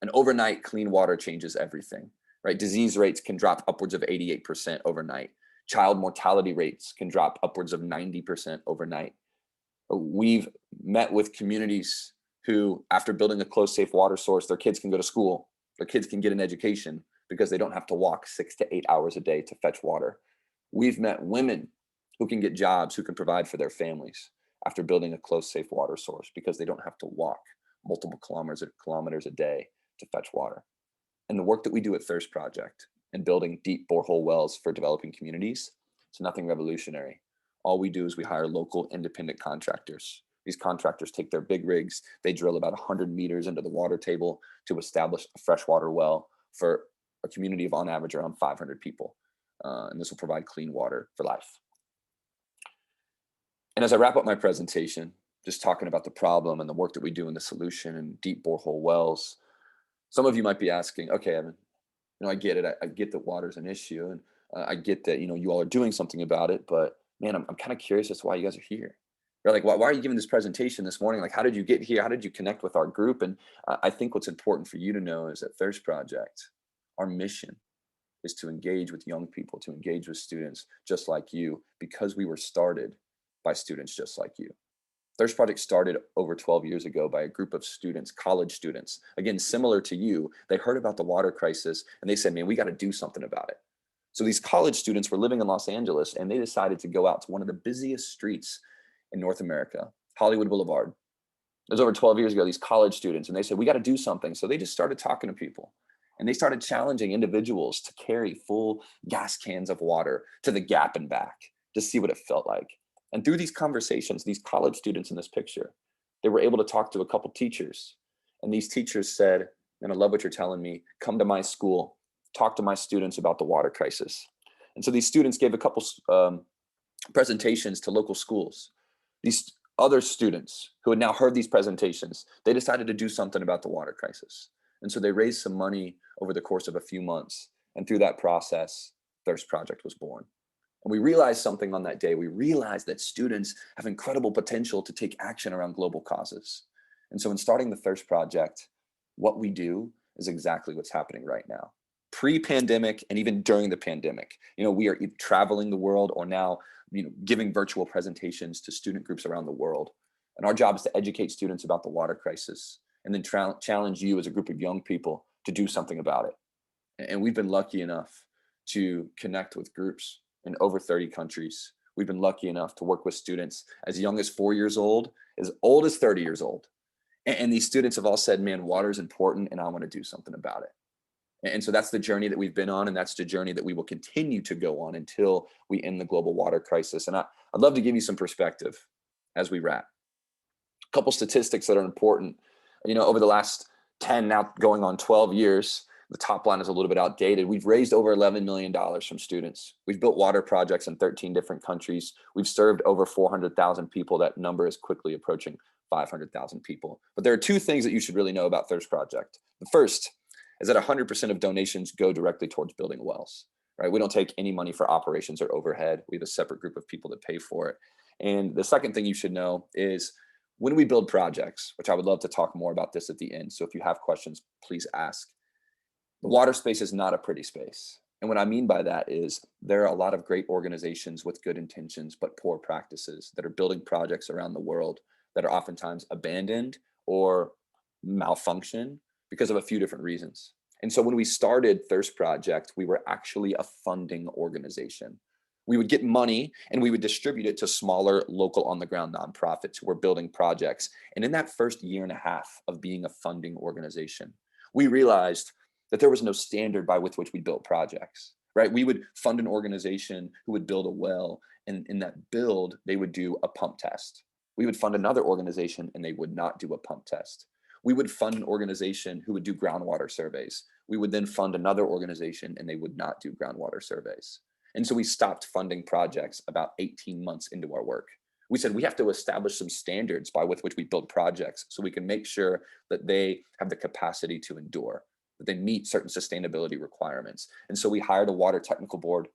And overnight, clean water changes everything, right? Disease rates can drop upwards of 88% overnight. Child mortality rates can drop upwards of 90% overnight. We've met with communities who, after building a close, safe water source, their kids can go to school, their kids can get an education because they don't have to walk 6 to 8 hours a day to fetch water. We've met women who can get jobs, who can provide for their families after building a close, safe water source because they don't have to walk multiple kilometers a day to fetch water. And the work that we do at Thirst Project and building deep borehole wells for developing communities, it's nothing revolutionary. All we do is we hire local independent contractors. These contractors take their big rigs, they drill about 100 meters into the water table to establish a freshwater well for a community of on average around 500 people. And this will provide clean water for life. And as I wrap up my presentation, just talking about the problem and the work that we do in the solution and deep borehole wells, some of you might be asking, okay, Evan, I get it. I get that water is an issue, and I get that, you all are doing something about it, but man, I'm kind of curious as to why you guys are here. You're like, why are you giving this presentation this morning? Like, how did you get here? How did you connect with our group? And I think what's important for you to know is that Thirst Project, our mission is to engage with young people, to engage with students just like you, because we were started by students just like you. Thirst Project started over 12 years ago by a group of students, college students, again, similar to you. They heard about the water crisis and they said, man, we got to do something about it. So these college students were living in Los Angeles and they decided to go out to one of the busiest streets in North America, Hollywood Boulevard. It was over 12 years ago, these college students, and they said, we got to do something. So they just started talking to people. And they started challenging individuals to carry full gas cans of water to the Gap and back to see what it felt like. And through these conversations, these college students in this picture, they were able to talk to a couple teachers And these teachers said, and I love what you're telling me, come to my school, talk to my students about the water crisis. And so these students gave a couple presentations to local schools. These other students who had now heard these presentations, they decided to do something about the water crisis. And so they raised some money over the course of a few months. And through that process, Thirst Project was born. And we realized something on that day. We realized that students have incredible potential to take action around global causes. And so in starting the Thirst Project, what we do is exactly what's happening right now. Pre-pandemic and even during the pandemic, we are either traveling the world or now, giving virtual presentations to student groups around the world. And our job is to educate students about the water crisis and then challenge you as a group of young people to do something about it. And we've been lucky enough to connect with groups in over 30 countries. We've been lucky enough to work with students as young as 4 years old as 30 years old. And these students have all said, man, water is important and I want to do something about it. And so that's the journey that we've been on, and that's the journey that we will continue to go on until we end the global water crisis. And I'd love to give you some perspective as we wrap. A couple statistics that are important. Over the last 10, now going on 12 years, the top line is a little bit outdated. We've raised over $11 million from students. We've built water projects in 13 different countries. We've served over 400,000 people. That number is quickly approaching 500,000 people. But there are two things that you should really know about Thirst Project. The first is that 100% of donations go directly towards building wells, right? We don't take any money for operations or overhead. We have a separate group of people that pay for it. And the second thing you should know is when we build projects, which I would love to talk more about this at the end. So if you have questions, please ask. The water space is not a pretty space. And what I mean by that is there are a lot of great organizations with good intentions, but poor practices that are building projects around the world that are oftentimes abandoned or malfunction because of a few different reasons. And so when we started Thirst Project, we were actually a funding organization. We would get money and we would distribute it to smaller local on the ground nonprofits who were building projects. And in that first year and a half of being a funding organization, we realized that there was no standard by with which we built projects, right? We would fund an organization who would build a well, and in that build, they would do a pump test. We would fund another organization and they would not do a pump test. We would fund an organization who would do groundwater surveys. We would then fund another organization and they would not do groundwater surveys. And so we stopped funding projects about 18 months into our work. We said we have to establish some standards by with which we build projects so we can make sure that they have the capacity to endure, that they meet certain sustainability requirements. And so we hired a water technical board,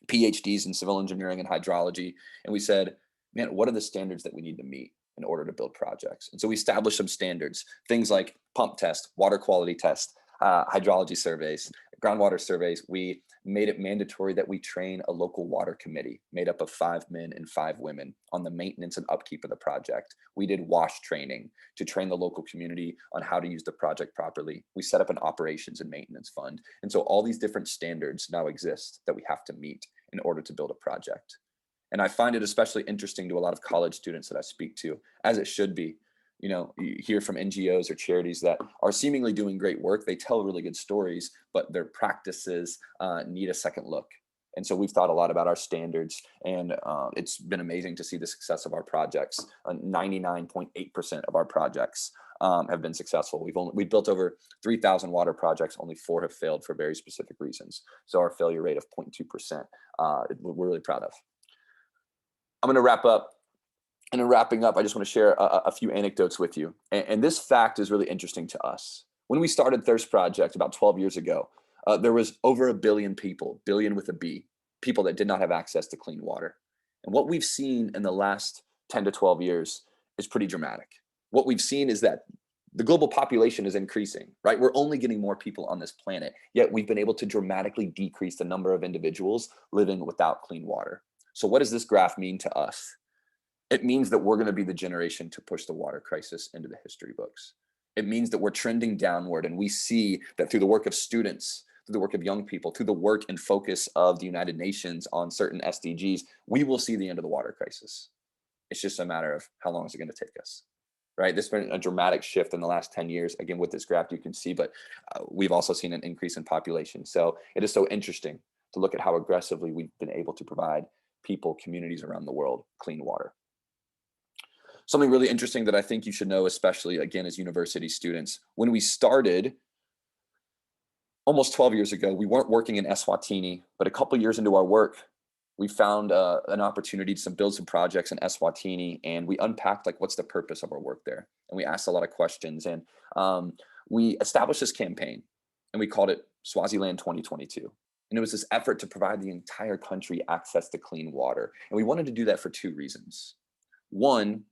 PhDs in civil engineering and hydrology. And we said, man, what are the standards that we need to meet in order to build projects? And so we established some standards, things like pump test, water quality test, hydrology surveys, groundwater surveys. We made it mandatory that we train a local water committee made up of 5 men and 5 women on the maintenance and upkeep of the project. We did WASH training to train the local community on how to use the project properly. We set up an operations and maintenance fund. And so all these different standards now exist that we have to meet in order to build a project. And I find it especially interesting to a lot of college students that I speak to, as it should be. You hear from NGOs or charities that are seemingly doing great work. They tell really good stories, but their practices need a second look. And so we've thought a lot about our standards, and it's been amazing to see the success of our projects. 99.8% of our projects have been successful. We've built over 3,000 water projects. Only 4 have failed for very specific reasons. So our failure rate of 0.2%, we're really proud of. I'm going to wrap up. And in wrapping up, I just want to share a few anecdotes with you. And this fact is really interesting to us. When we started Thirst Project about 12 years ago, there was over 1 billion people, billion with a B, people that did not have access to clean water. And what we've seen in the last 10 to 12 years is pretty dramatic. What we've seen is that the global population is increasing, right? We're only getting more people on this planet, yet we've been able to dramatically decrease the number of individuals living without clean water. So what does this graph mean to us? It means that we're going to be the generation to push the water crisis into the history books. It means that we're trending downward, and we see that through the work of students, through the work of young people, through the work and focus of the United Nations on certain SDGs, we will see the end of the water crisis. It's just a matter of how long is it going to take us, right? There's been a dramatic shift in the last 10 years. Again, with this graph, you can see, but we've also seen an increase in population. So it is so interesting to look at how aggressively we've been able to provide people, communities around the world, clean water. Something really interesting that I think you should know, especially again as university students, when we started almost 12 years ago, we weren't working in Eswatini, but a couple years into our work, we found an opportunity to build some projects in Eswatini, and we unpacked like what's the purpose of our work there, and we asked a lot of questions, and we established this campaign, and we called it Swaziland 2022. And it was this effort to provide the entire country access to clean water. And we wanted to do that for two reasons. One,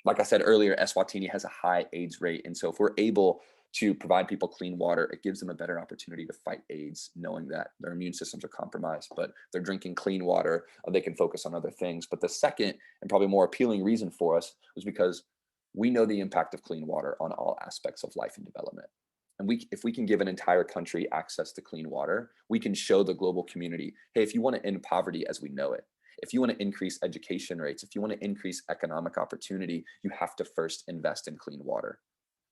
like I said earlier, Eswatini has a high AIDS rate. And so if we're able to provide people clean water, it gives them a better opportunity to fight AIDS, knowing that their immune systems are compromised, but they're drinking clean water, they can focus on other things. But the second and probably more appealing reason for us was because we know the impact of clean water on all aspects of life and development. And if we can give an entire country access to clean water, we can show the global community, hey, if you want to end poverty as we know it, if you want to increase education rates, if you want to increase economic opportunity, you have to first invest in clean water.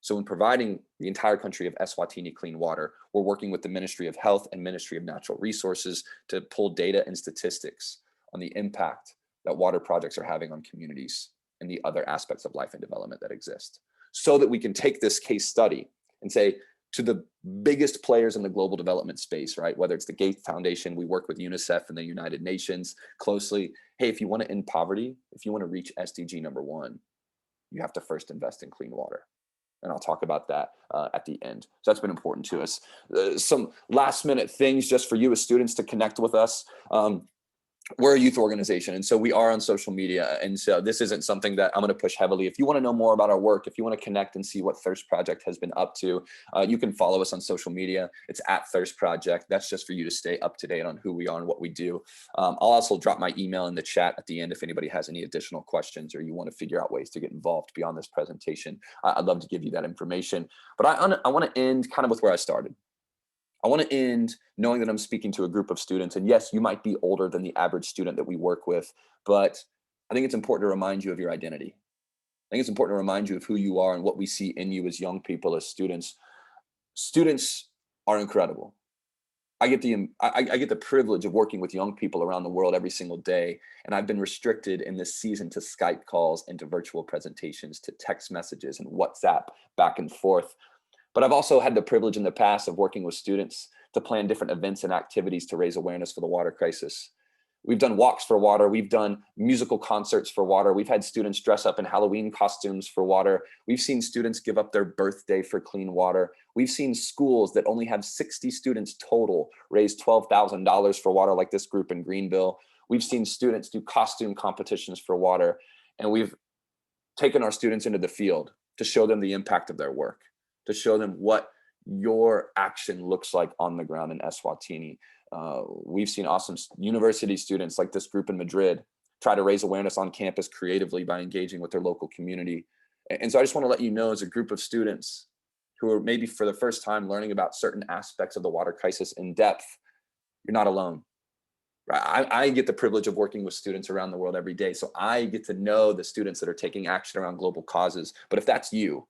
So in providing the entire country of Eswatini clean water, we're working with the Ministry of Health and Ministry of Natural Resources to pull data and statistics on the impact that water projects are having on communities and the other aspects of life and development that exist, so that we can take this case study and say, to the biggest players in the global development space, right? Whether it's the Gates Foundation, we work with UNICEF and the United Nations closely. Hey, if you want to end poverty, if you want to reach SDG #1, you have to first invest in clean water. And I'll talk about that at the end. So that's been important to us. Some last minute things just for you as students to connect with us. We're a youth organization, and so we are on social media. And so this isn't something that I'm going to push heavily. If you want to know more about our work, if you want to connect and see what Thirst Project has been up to, you can follow us on social media. It's at Thirst Project. That's just for you to stay up to date on who we are and what we do. I'll also drop my email in the chat at the end if anybody has any additional questions or you want to figure out ways to get involved beyond this presentation. I'd love to give you that information. But I want to end kind of with where I started. I want to end knowing that I'm speaking to a group of students. And yes, you might be older than the average student that we work with, but I think it's important to remind you of your identity. I think it's important to remind you of who you are and what we see in you as young people, as students. Students are incredible. I get the privilege of working with young people around the world every single day. And I've been restricted in this season to Skype calls and to virtual presentations, to text messages and WhatsApp back and forth. But I've also had the privilege in the past of working with students to plan different events and activities to raise awareness for the water crisis. We've done walks for water. We've done musical concerts for water. We've had students dress up in Halloween costumes for water. We've seen students give up their birthday for clean water. We've seen schools that only have 60 students total raise $12,000 for water, like this group in Greenville. We've seen students do costume competitions for water. And we've taken our students into the field to show them the impact of their work, to show them what your action looks like on the ground in Eswatini. We've seen awesome university students like this group in Madrid try to raise awareness on campus creatively by engaging with their local community. And so I just want to let you know, as a group of students who are maybe for the first time learning about certain aspects of the water crisis in depth, you're not alone. Right? I get the privilege of working with students around the world every day. So I get to know the students that are taking action around global causes. But if that's you,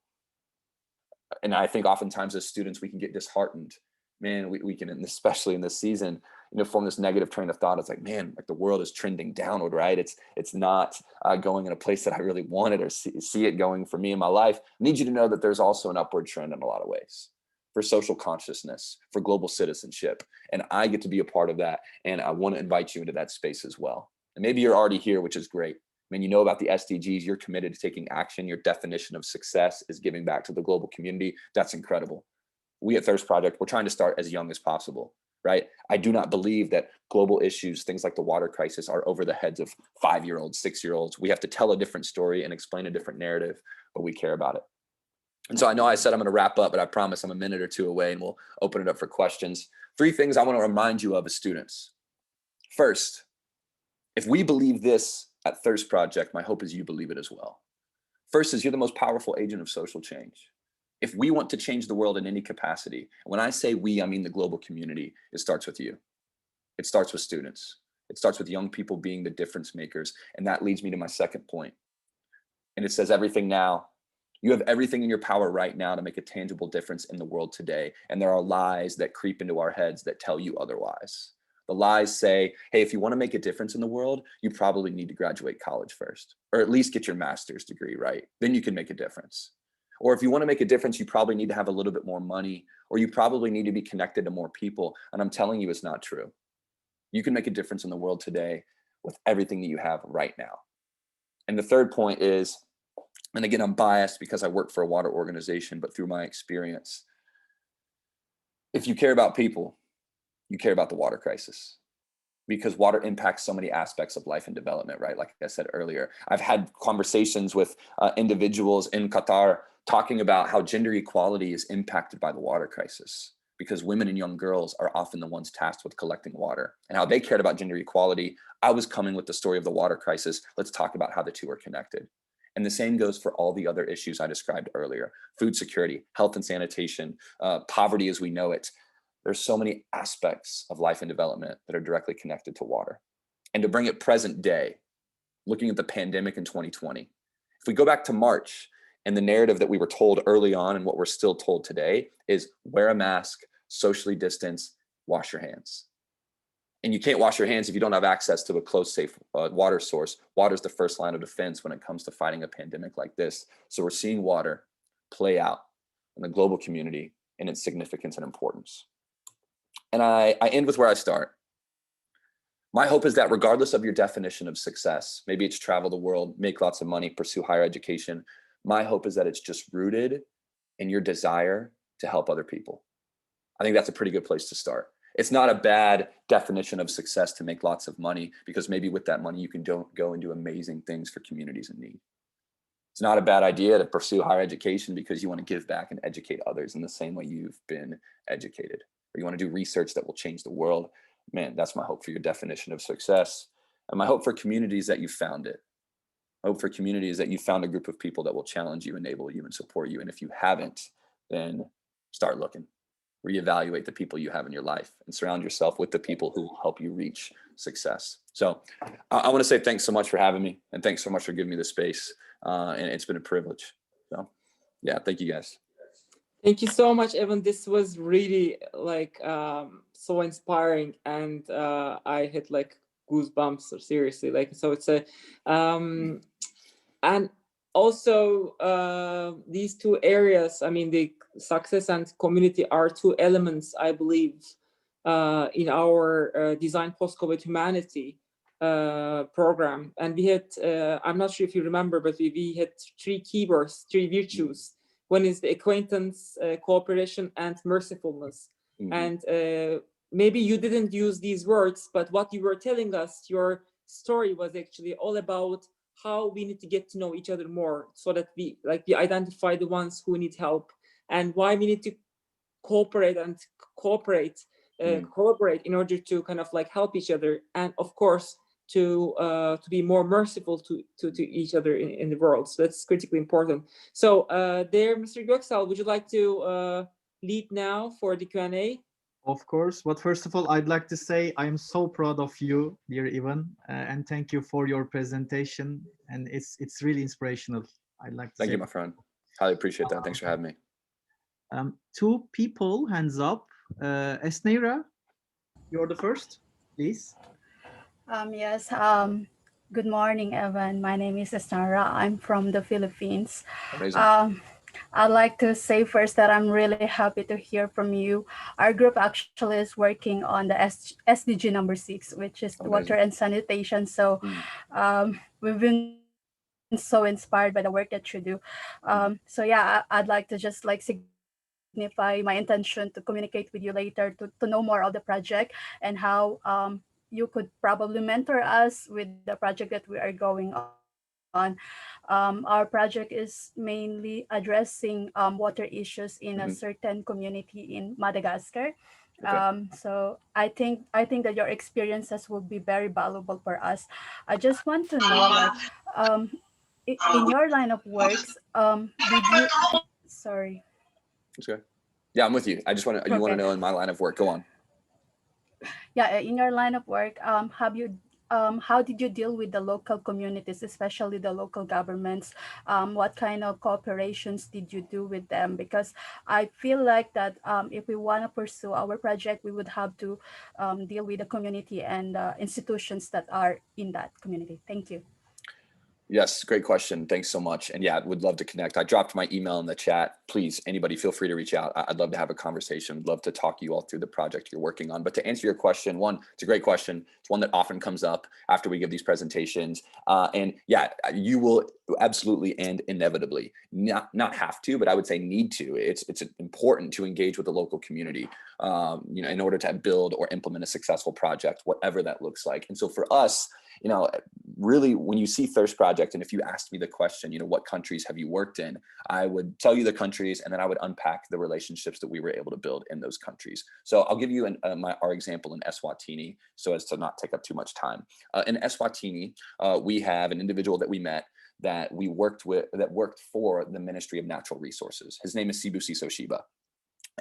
and I think oftentimes as students, we can get disheartened. Man, we can, especially in this season, form this negative train of thought. It's like, man, like the world is trending downward, right? It's not going in a place that I really wanted or see it going for me in my life. I need you to know that there's also an upward trend in a lot of ways for social consciousness, for global citizenship. And I get to be a part of that. And I want to invite you into that space as well. And maybe you're already here, which is great. I mean, you know about the SDGs, you're committed to taking action. Your definition of success is giving back to the global community. That's incredible. We at Thirst Project, we're trying to start as young as possible, right? I do not believe that global issues, things like the water crisis, are over the heads of 5-year-olds, 6-year-olds. We have to tell a different story and explain a different narrative, but we care about it. And so I know I said I'm going to wrap up, but I promise I'm a minute or two away and we'll open it up for questions. 3 things I want to remind you of as students. First, if we believe this at Thirst Project, my hope is you believe it as well. First is you're the most powerful agent of social change. If we want to change the world in any capacity, when I say we, I mean the global community, it starts with you. It starts with students. It starts with young people being the difference makers. And that leads me to my second point. And it says everything now. You have everything in your power right now to make a tangible difference in the world today. And there are lies that creep into our heads that tell you otherwise. The lies say, hey, if you want to make a difference in the world, you probably need to graduate college first, or at least get your master's degree, right? Then you can make a difference. Or if you want to make a difference, you probably need to have a little bit more money, or you probably need to be connected to more people. And I'm telling you, it's not true. You can make a difference in the world today with everything that you have right now. And the third point is, and again, I'm biased because I work for a water organization, but through my experience, if you care about people, you care about the water crisis, because water impacts so many aspects of life and development, right? Like I said earlier, I've had conversations with individuals in Qatar talking about how gender equality is impacted by the water crisis, because women and young girls are often the ones tasked with collecting water, and how they cared about gender equality. I was coming with the story of the water crisis. Let's talk about how the two are connected. And the same goes for all the other issues I described earlier: food security, health and sanitation, poverty as we know it. There's so many aspects of life and development that are directly connected to water. And to bring it present day, looking at the pandemic in 2020, if we go back to March, and the narrative that we were told early on and what we're still told today is wear a mask, socially distance, wash your hands. And you can't wash your hands if you don't have access to a close, safe water source. Water is the first line of defense when it comes to fighting a pandemic like this. So we're seeing water play out in the global community and its significance and importance. And I end with where I start. My hope is that regardless of your definition of success, maybe it's travel the world, make lots of money, pursue higher education, my hope is that it's just rooted in your desire to help other people. I think that's a pretty good place to start. It's not a bad definition of success to make lots of money, because maybe with that money, you can go and do amazing things for communities in need. It's not a bad idea to pursue higher education because you want to give back and educate others in the same way you've been educated. Or you want to do research that will change the world. Man, that's my hope for your definition of success. And my hope for communities that you found it. Hope for community is that you found a group of people that will challenge you, enable you, and support you. And if you haven't, then start looking. Reevaluate the people you have in your life and surround yourself with the people who will help you reach success. So I want to say thanks so much for having me, and thanks so much for giving me the space. And it's been a privilege. So yeah, thank you guys. Thank you so much, Evan. This was really like so inspiring, and I had like goosebumps, or seriously, like, so it's a and also these two areas, I mean, the success and community are two elements, I believe, in our Design Post-COVID Humanity program. And we had, I'm not sure if you remember, but we had three keywords, three virtues. One is the acquaintance, cooperation, and mercifulness. Mm-hmm. And maybe you didn't use these words, but what you were telling us, your story was actually all about how we need to get to know each other more, so that we identify the ones who need help, and why we need to cooperate collaborate in order to kind of like help each other, and of course to be more merciful to each other in the world. So that's critically important. So there, Mr. Göksel, would you like to lead now for the Q&A? Of course. But first of all, I'd like to say I am so proud of you, dear Ivan, and thank you for your presentation. And it's really inspirational. I'd like to thank you, my friend. Highly appreciate that. Thanks for having me. Two people, hands up. Esnera, you're the first, please. Yes. Good morning, Evan. My name is Esnera. I'm from the Philippines. Amazing. I'd like to say first that I'm really happy to hear from you. Our group actually is working on the SDG number 6, which is water and sanitation. So we've been so inspired by the work that you do. So yeah, I'd like to just like signify my intention to communicate with you later to know more of the project and how you could probably mentor us with the project that we are going on. Our project is mainly addressing water issues in a certain community in Madagascar. So I think that your experiences will be very valuable for us. I just want to know, like, in your line of works, did you? Sorry. Okay. Yeah, I'm with you. I just want to. You want to know in my line of work? Go on. Yeah, in your line of work, have you how did you deal with the local communities, especially the local governments? What kind of cooperations did you do with them? Because I feel like that if we want to pursue our project, we would have to deal with the community and institutions that are in that community. Thank you. Yes, great question. Thanks so much. And yeah, would love to connect. I dropped my email in the chat. Please, anybody feel free to reach out. I'd love to have a conversation. Love to talk you all through the project you're working on. But to answer your question, one, it's a great question. It's one that often comes up after we give these presentations. And yeah, you will absolutely and inevitably not have to, but I would say need to. It's important to engage with the local community, in order to build or implement a successful project, whatever that looks like. And so for us, really, when you see Thirst Project, and if you asked me the question, what countries have you worked in, I would tell you the countries, and then I would unpack the relationships that we were able to build in those countries. So I'll give you our example in Eswatini, so as to not take up too much time. In Eswatini, we have an individual that we met that we worked with, that worked for the Ministry of Natural Resources. His name is Sibusi Soshiba,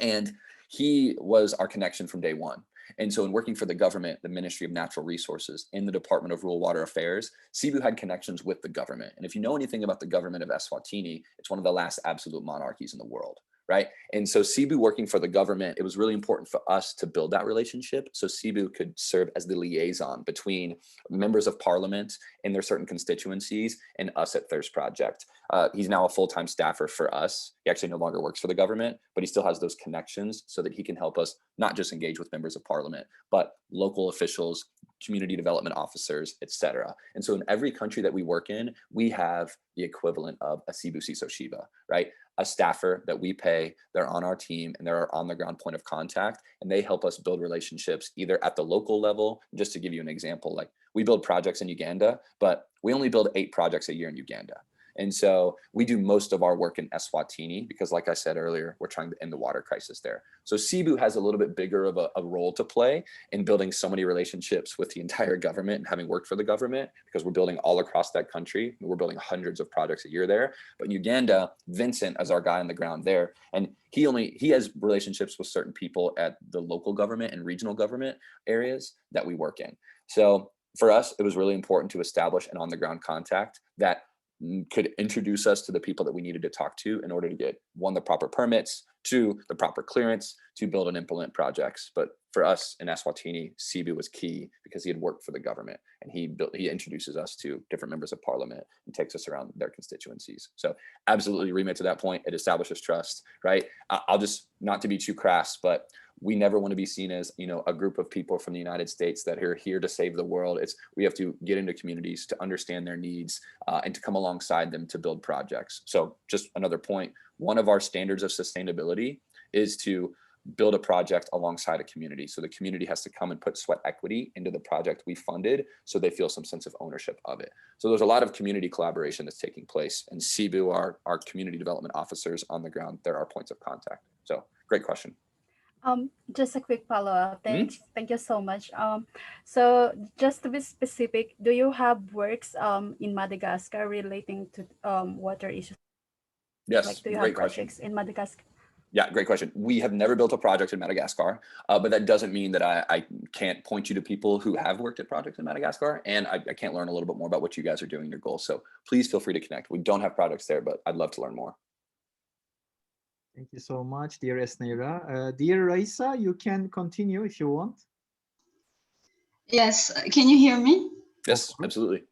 and he was our connection from day one. And so in working for the government, the Ministry of Natural Resources, in the Department of Rural Water Affairs, Sibu had connections with the government. And if you know anything about the government of Eswatini, it's one of the last absolute monarchies in the world, right? And so Sibu working for the government, it was really important for us to build that relationship so Sibu could serve as the liaison between members of parliament in their certain constituencies and us at Thirst Project. He's now a full-time staffer for us. He actually no longer works for the government, but he still has those connections so that he can help us not just engage with members of parliament, but local officials, community development officers, etc. And so in every country that we work in, we have the equivalent of a Sibusi Soshiba, right? A staffer that we pay, they're on our team and they're our on the ground point of contact, and they help us build relationships either at the local level. Just to give you an example, like we build projects in Uganda, but we only build 8 projects a year in Uganda. And so we do most of our work in Eswatini because, like I said earlier, we're trying to end the water crisis there. So Sibu has a little bit bigger of a role to play in building so many relationships with the entire government and having worked for the government, because we're building all across that country. We're building hundreds of projects a year there. But in Uganda, Vincent is our guy on the ground there. And he has relationships with certain people at the local government and regional government areas that we work in. So for us, it was really important to establish an on the ground contact that could introduce us to the people that we needed to talk to in order to get, 1, the proper permits, 2, the proper clearance to build and implement projects. But for us in Eswatini, Sibu was key because he had worked for the government, and he introduces us to different members of parliament and takes us around their constituencies. So absolutely remit to that point, it establishes trust, right? I'll just, not to be too crass, but we never want to be seen as, a group of people from the United States that are here to save the world. We have to get into communities to understand their needs and to come alongside them to build projects. So just another point, one of our standards of sustainability is to build a project alongside a community. So the community has to come and put sweat equity into the project we funded so they feel some sense of ownership of it. So there's a lot of community collaboration that's taking place, and Sibu, our community development officers on the ground, they're our points of contact. So great question. Just a quick follow-up. Thank you so much. So just to be specific, do you have works in Madagascar relating to water issues? Yes, like, do you great have projects question. in Madagascar? Yeah, great question. We have never built a project in Madagascar, but that doesn't mean that I can't point you to people who have worked at projects in Madagascar, and I can't learn a little bit more about what you guys are doing, your goals. So please feel free to connect. We don't have projects there, but I'd love to learn more. Thank you so much, dear Esneira. Dear Raisa, you can continue if you want. Yes, can you hear me? Yes, absolutely.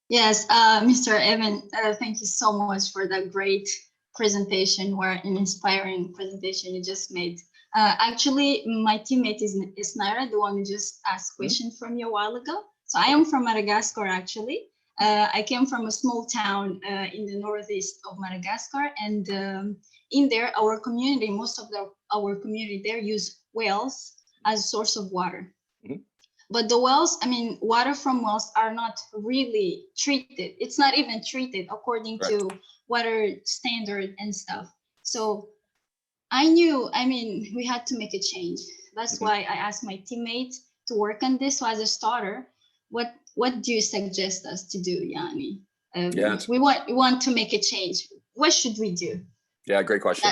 Yes, Mr. Evan, thank you so much for that great presentation, or an inspiring presentation you just made. Actually, my teammate is Naira, the one who just asked question from you a while ago. So I am from Madagascar, actually. I came from a small town in the northeast of Madagascar, and in there, our community, most of our community there use wells as a source of water. But the wells, water from wells are not really treated. It's not even treated according to water standard and stuff. So I knew, we had to make a change. That's why I asked my teammate to work on this. So as a starter, what do you suggest us to do, Yanni? We want to make a change. What should we do? Yeah, great question.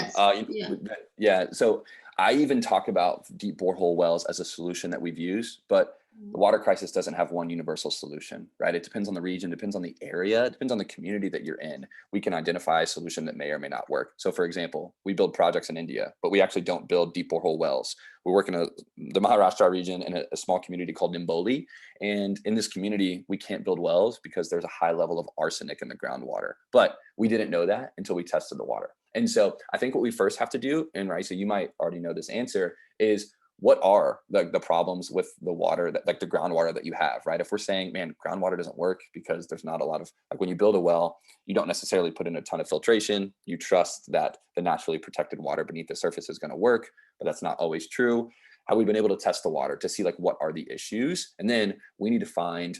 Yeah, so I even talk about deep borehole wells as a solution that we've used, but The water crisis doesn't have one universal solution, right? It depends on the region, depends on the area, it depends on the community that you're in. We can identify a solution that may or may not work. So for example, we build projects in India, but we actually don't build deep borehole wells. We work in the Maharashtra region in a small community called Nimboli. And in this community, we can't build wells because there's a high level of arsenic in the groundwater. But we didn't know that until we tested the water. And so I think what we first have to do, and Raisa, you might already know this answer, is what are the problems with the water, that like the groundwater that you have, right? If we're saying, man, groundwater doesn't work because there's not a lot of, like when you build a well, you don't necessarily put in a ton of filtration. You trust that the naturally protected water beneath the surface is going to work, but that's not always true. Have we been able to test the water to see like what are the issues? And then we need to find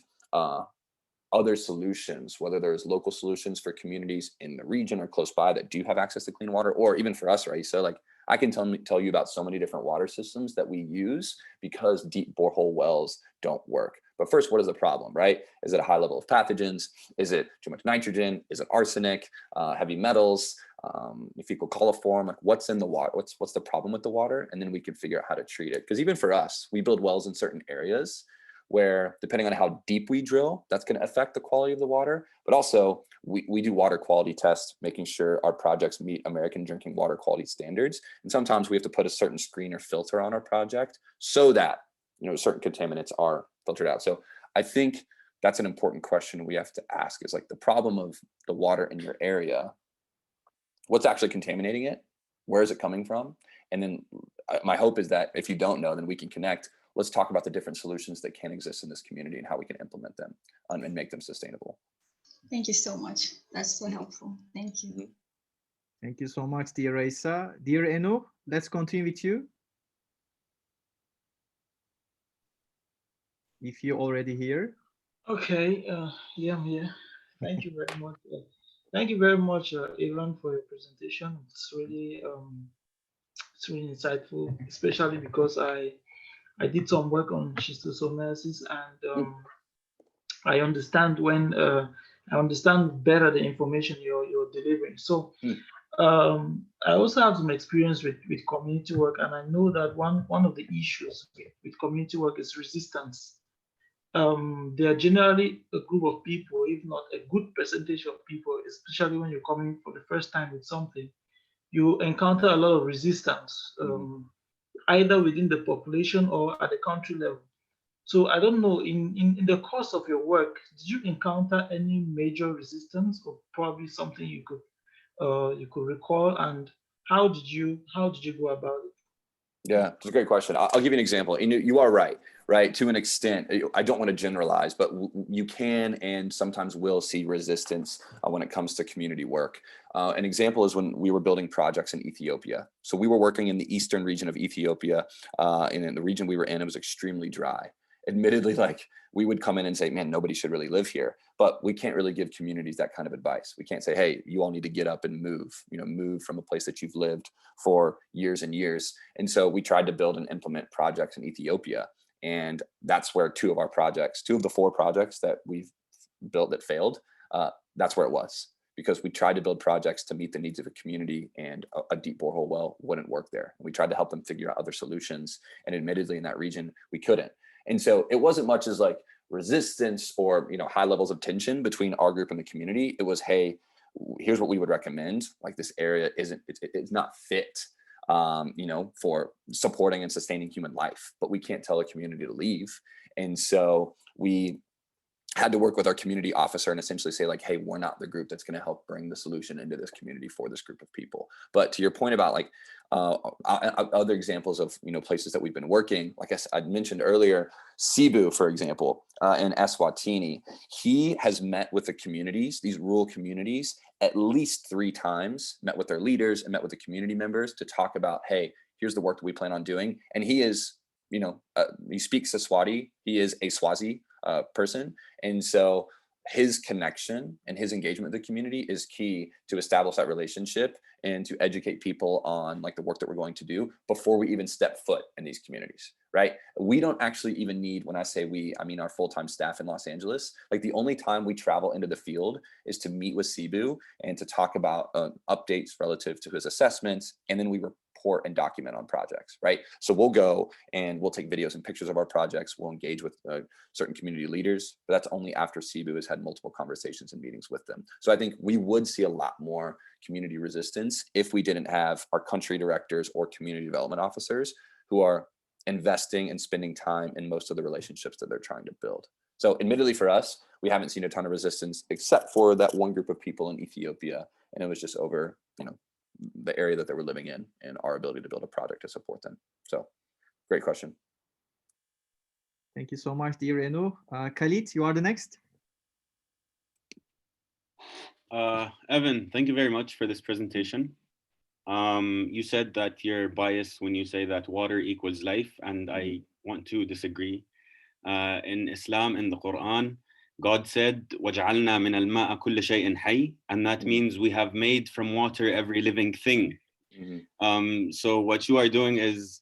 other solutions, whether there's local solutions for communities in the region or close by that do have access to clean water, or even for us, right? So like I can tell you about so many different water systems that we use because deep borehole wells don't work. But first, what is the problem, right? Is it a high level of pathogens? Is it too much nitrogen? Is it arsenic, heavy metals, fecal coliform? Like what's in the water? What's the problem with the water? And then we can figure out how to treat it. Because even for us, we build wells in certain areas where depending on how deep we drill, that's going to affect the quality of the water. But also we do water quality tests, making sure our projects meet American drinking water quality standards. And sometimes we have to put a certain screen or filter on our project so that, you know, certain contaminants are filtered out. So I think that's an important question we have to ask, is like the problem of the water in your area, what's actually contaminating it? Where is it coming from? And then my hope is that if you don't know, then we can connect. Let's talk about the different solutions that can exist in this community and how we can implement them and make them sustainable. Thank you so much. That's so helpful. Thank you. Thank you so much, dear Raisa. Dear Eno, let's continue with you. If you're already here. Okay, yeah, I'm here. Thank you very much. Thank you very much, Aaron, for your presentation. It's really insightful, especially because I did some work on schistosomiasis, and I understand I understand better the information you're delivering. So I also have some experience with community work, and I know that one of the issues with community work is resistance. They are generally a group of people, if not a good percentage of people, especially when you're coming for the first time with something, you encounter a lot of resistance, either within the population or at the country level. So I don't know, in the course of your work, did you encounter any major resistance, or probably something you could recall, and how did you go about it? Yeah, it's a great question. I'll give you an example. And you are right? To an extent. I don't want to generalize, but you can and sometimes will see resistance when it comes to community work. An example is when we were building projects in Ethiopia. So we were working in the eastern region of Ethiopia, and in the region we were in, it was extremely dry. Admittedly, like we would come in and say, man, nobody should really live here, but we can't really give communities that kind of advice. We can't say, hey, you all need to get up and move from a place that you've lived for years and years. And so we tried to build and implement projects in Ethiopia. And that's where two of the 4 projects that we've built that failed, that's where it was. Because we tried to build projects to meet the needs of a community, and a deep borehole well wouldn't work there. We tried to help them figure out other solutions. And admittedly in that region, we couldn't. And so it wasn't much as like resistance or, high levels of tension between our group and the community. It was, hey, here's what we would recommend. Like this area it's not fit, for supporting and sustaining human life, but we can't tell a community to leave. And so we had to work with our community officer and essentially say like, hey, we're not the group that's going to help bring the solution into this community for this group of people. But to your point about like other examples of, places that we've been working, like I mentioned earlier, Cebu, for example, in Eswatini, he has met with the communities, these rural communities, at least 3 times, met with their leaders and met with the community members to talk about, hey, here's the work that we plan on doing. And he is, he speaks Siswati, he is a Swazi person. And so his connection and his engagement with the community is key to establish that relationship and to educate people on like the work that we're going to do before we even step foot in these communities, right? We don't actually even need, when I say we, I mean our full-time staff in Los Angeles. Like the only time we travel into the field is to meet with Cebu and to talk about updates relative to his assessments. And then we report report and document on projects, right? So we'll go and we'll take videos and pictures of our projects. We'll engage with certain community leaders, but that's only after CEBU has had multiple conversations and meetings with them. So I think we would see a lot more community resistance if we didn't have our country directors or community development officers who are investing and spending time in most of the relationships that they're trying to build. So admittedly for us, we haven't seen a ton of resistance except for that one group of people in Ethiopia. And it was just over, the area that they were living in and our ability to build a project to support them. So great question. Thank you so much, dear Enu. Khalid, you are the next. Evan, thank you very much for this presentation. You said that you're biased when you say that water equals life, and I want to disagree. In Islam, in the Quran, God said, وَجَعَلْنَا مِنَ الْمَاءِ كُلَّ شَيْءٍ حَيٍّ, and that means we have made from water every living thing. So what you are doing is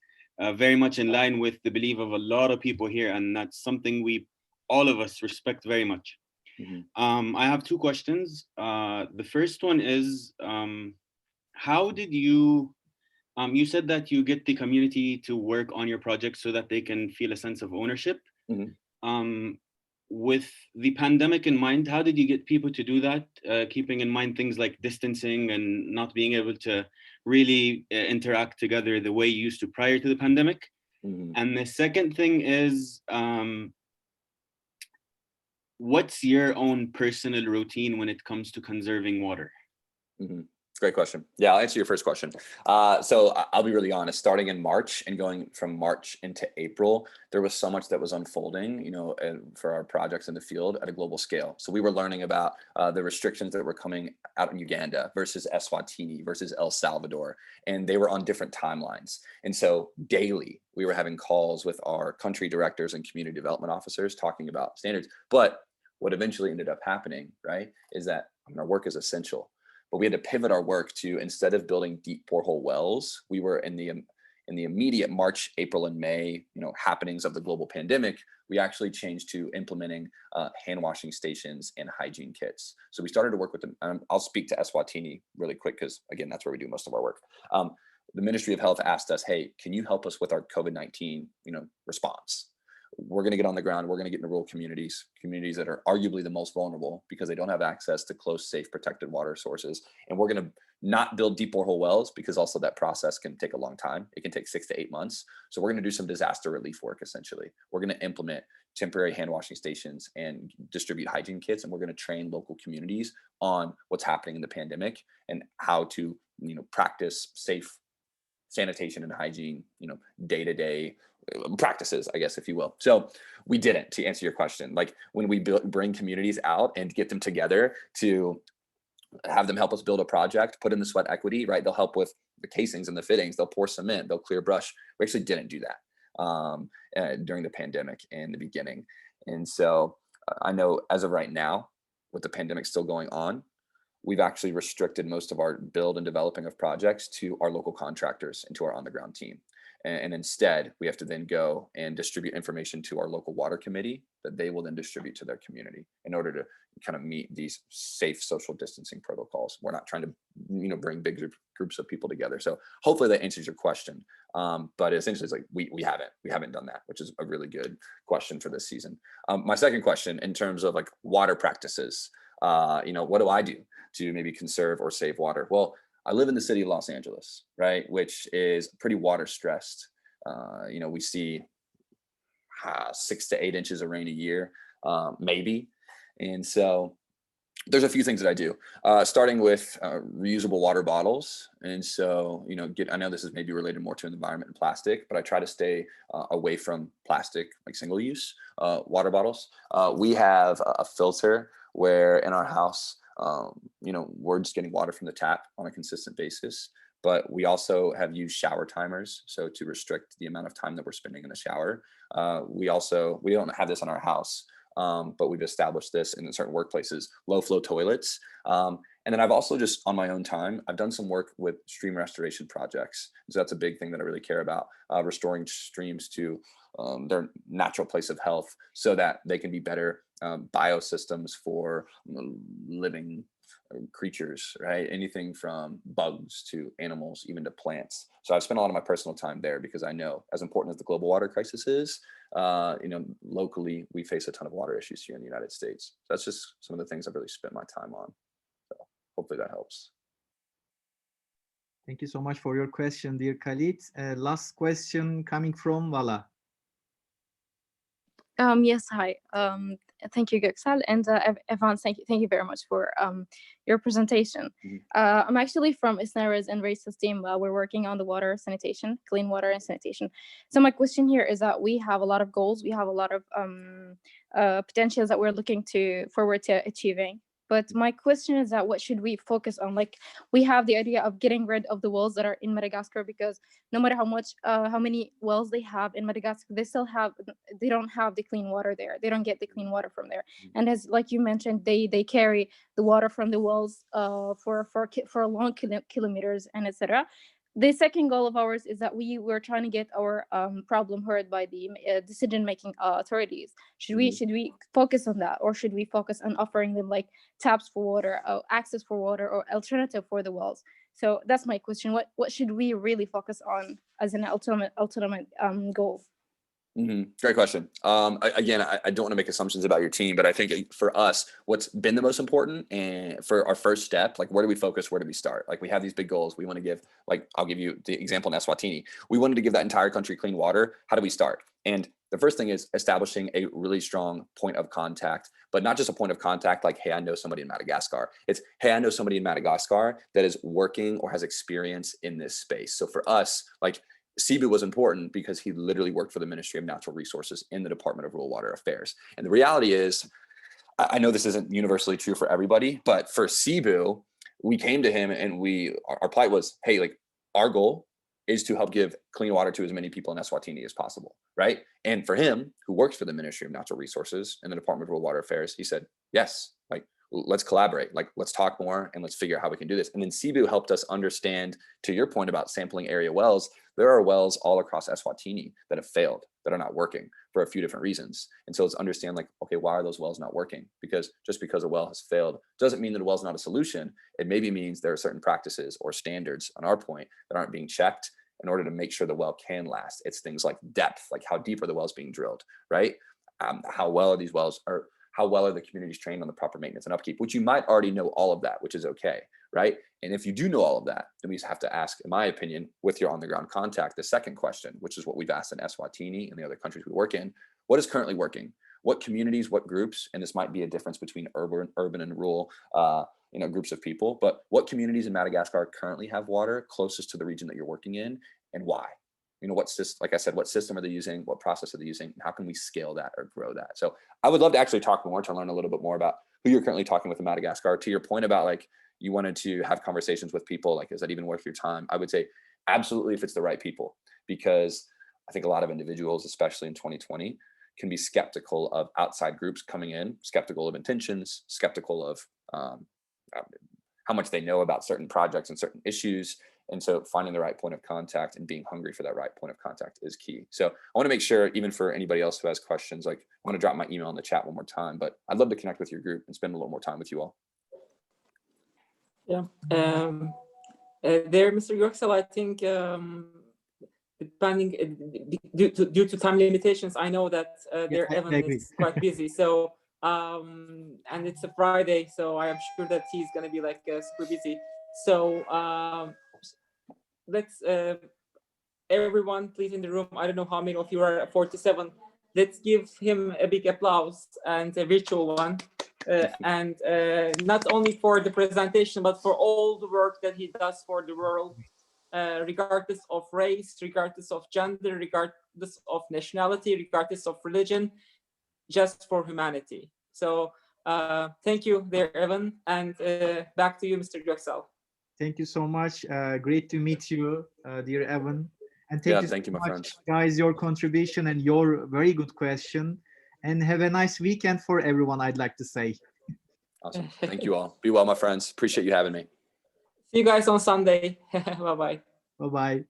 very much in line with the belief of a lot of people here, and that's something all of us respect very much. I have two questions. The first one is, how did you said that you get the community to work on your project so that they can feel a sense of ownership. With the pandemic in mind, how did you get people to do that, keeping in mind things like distancing and not being able to really interact together the way you used to prior to the pandemic? And the second thing is, what's your own personal routine when it comes to conserving water? Great question. Yeah, I'll answer your first question. So I'll be really honest, starting in March and going from March into April, there was so much that was unfolding, for our projects in the field at a global scale. So we were learning about the restrictions that were coming out in Uganda versus Eswatini versus El Salvador, and they were on different timelines. And so daily we were having calls with our country directors and community development officers talking about standards. But what eventually ended up happening, right, is that our work is essential. But we had to pivot our work to, instead of building deep borehole wells, we were in the immediate March, April, and May, happenings of the global pandemic. We actually changed to implementing hand washing stations and hygiene kits. So we started to work with them. I'll speak to Eswatini really quick because, again, that's where we do most of our work. The Ministry of Health asked us, hey, can you help us with our COVID-19 response? We're going to get on the ground. We're going to get into rural communities that are arguably the most vulnerable because they don't have access to close, safe, protected water sources. And we're going to not build deep borehole wells because also that process can take a long time. It can take 6 to 8 months. So we're going to do some disaster relief work, essentially. We're going to implement temporary hand washing stations and distribute hygiene kits. And we're going to train local communities on what's happening in the pandemic and how to, practice safe sanitation and hygiene, day-to-day practices, I guess, if you will. So we didn't, to answer your question, like when we bring communities out and get them together to have them help us build a project, put in the sweat equity, right? They'll help with the casings and the fittings. They'll pour cement, they'll clear brush. We actually didn't do that during the pandemic in the beginning. And so I know as of right now, with the pandemic still going on, we've actually restricted most of our build and developing of projects to our local contractors and to our on-the-ground team. And instead, we have to then go and distribute information to our local water committee that they will then distribute to their community in order to kind of meet these safe social distancing protocols. We're not trying to, bring big groups of people together. So hopefully that answers your question. But essentially, it's like we haven't done that, which is a really good question for this season. My second question, in terms of like water practices, what do I do to maybe conserve or save water? Well, I live in the city of Los Angeles, right, which is pretty water stressed. We see 6 to 8 inches of rain a year, maybe. And so there's a few things that I do, starting with reusable water bottles. And so, I know this is maybe related more to the environment and plastic, but I try to stay away from plastic, like single use water bottles. We have a filter where in our house, we're just getting water from the tap on a consistent basis, but we also have used shower timers. So to restrict the amount of time that we're spending in the shower. We don't have this in our house, but we've established this in certain workplaces, low flow toilets. And then I've also just on my own time, I've done some work with stream restoration projects. So that's a big thing that I really care about, restoring streams to their natural place of health so that they can be better biosystems for living creatures, right? Anything from bugs to animals, even to plants. So I've spent a lot of my personal time there because I know, as important as the global water crisis is, locally we face a ton of water issues here in the United States. So that's just some of the things I've really spent my time on. So hopefully that helps. Thank you so much for your question, dear Khalid. Last question coming from Vala. Yes, hi. Thank you, Göksel, and Evan, thank you very much for your presentation. I'm actually from ISNARA's and Race's team. We're working on the water sanitation, clean water and sanitation. So my question here is that we have a lot of goals, we have a lot of potentials that we're looking forward to achieving. But my question is that what should we focus on? Like, we have the idea of getting rid of the wells that are in Madagascar, because no matter how many wells they have in Madagascar, they don't have the clean water there. They don't get the clean water from there. And as like you mentioned, they carry the water from the wells for long kilometers and etc. The second goal of ours is that we were trying to get our problem heard by the decision-making authorities. Should we focus on that, or should we focus on offering them like taps for water, access for water, or alternative for the wells? So that's my question. What should we really focus on as an ultimate goal? Great question. Again, I don't want to make assumptions about your team, but I think for us, what's been the most important and for our first step, like where do we focus? Where do we start? Like we have these big goals. We want to give, like, I'll give you the example in Eswatini. We wanted to give that entire country clean water. How do we start? And the first thing is establishing a really strong point of contact, but not just a point of contact like, hey, I know somebody in Madagascar. It's, hey, I know somebody in Madagascar that is working or has experience in this space. So for us, like, Sibu was important because he literally worked for the Ministry of Natural Resources in the Department of Rural Water Affairs. And the reality is, I know this isn't universally true for everybody, but for Sibu, we came to him and our plight was, hey, like our goal is to help give clean water to as many people in Eswatini as possible, right? And for him, who works for the Ministry of Natural Resources and the Department of Rural Water Affairs, he said, yes, like, let's collaborate, like, let's talk more and let's figure out how we can do this. And then Sibu helped us understand, to your point about sampling area wells, there are wells all across Eswatini that have failed, that are not working for a few different reasons. And so let's understand, like, okay, why are those wells not working? Because just because a well has failed doesn't mean that a well's not a solution. It maybe means there are certain practices or standards on our point that aren't being checked in order to make sure the well can last. It's things like depth, like how deep are the wells being drilled, right? How well are these wells, or how well are the communities trained on the proper maintenance and upkeep, which you might already know all of that, which is okay, right? And if you do know all of that, then we just have to ask, in my opinion, with your on-the-ground contact, the second question, which is what we've asked in Eswatini and the other countries we work in, what is currently working? What communities, what groups, and this might be a difference between urban and rural groups of people, but what communities in Madagascar currently have water closest to the region that you're working in, and why? What system, like I said, what system are they using? What process are they using? How can we scale that or grow that? So I would love to actually talk more, to learn a little bit more about who you're currently talking with in Madagascar. To your point about, like, you wanted to have conversations with people, like, is that even worth your time? I would say absolutely, if it's the right people, because I think a lot of individuals, especially in 2020, can be skeptical of outside groups coming in, skeptical of intentions, skeptical of how much they know about certain projects and certain issues. And so finding the right point of contact and being hungry for that right point of contact is key. So I want to make sure, even for anybody else who has questions, like, I'm going to drop my email in the chat one more time, but I'd love to connect with your group and spend a little more time with you all. Yeah. There, Mr. Göksel, I think depending due to time limitations, I know that their event is quite busy. So and it's a Friday, so I am sure that he's going to be like super busy. So let's everyone, please, in the room, I don't know how many of you are at 47. Let's give him a big applause, and a virtual one. And not only for the presentation, but for all the work that he does for the world, regardless of race, regardless of gender, regardless of nationality, regardless of religion, just for humanity. So thank you there, Evan, and back to you, Mr. Göksel. Thank you so much. Great to meet you, dear Evan. And thank you so much, guys, your contribution and your very good question. And have a nice weekend for everyone, I'd like to say. Awesome. Thank you all. Be well, my friends. Appreciate you having me. See you guys on Sunday. Bye-bye. Bye-bye.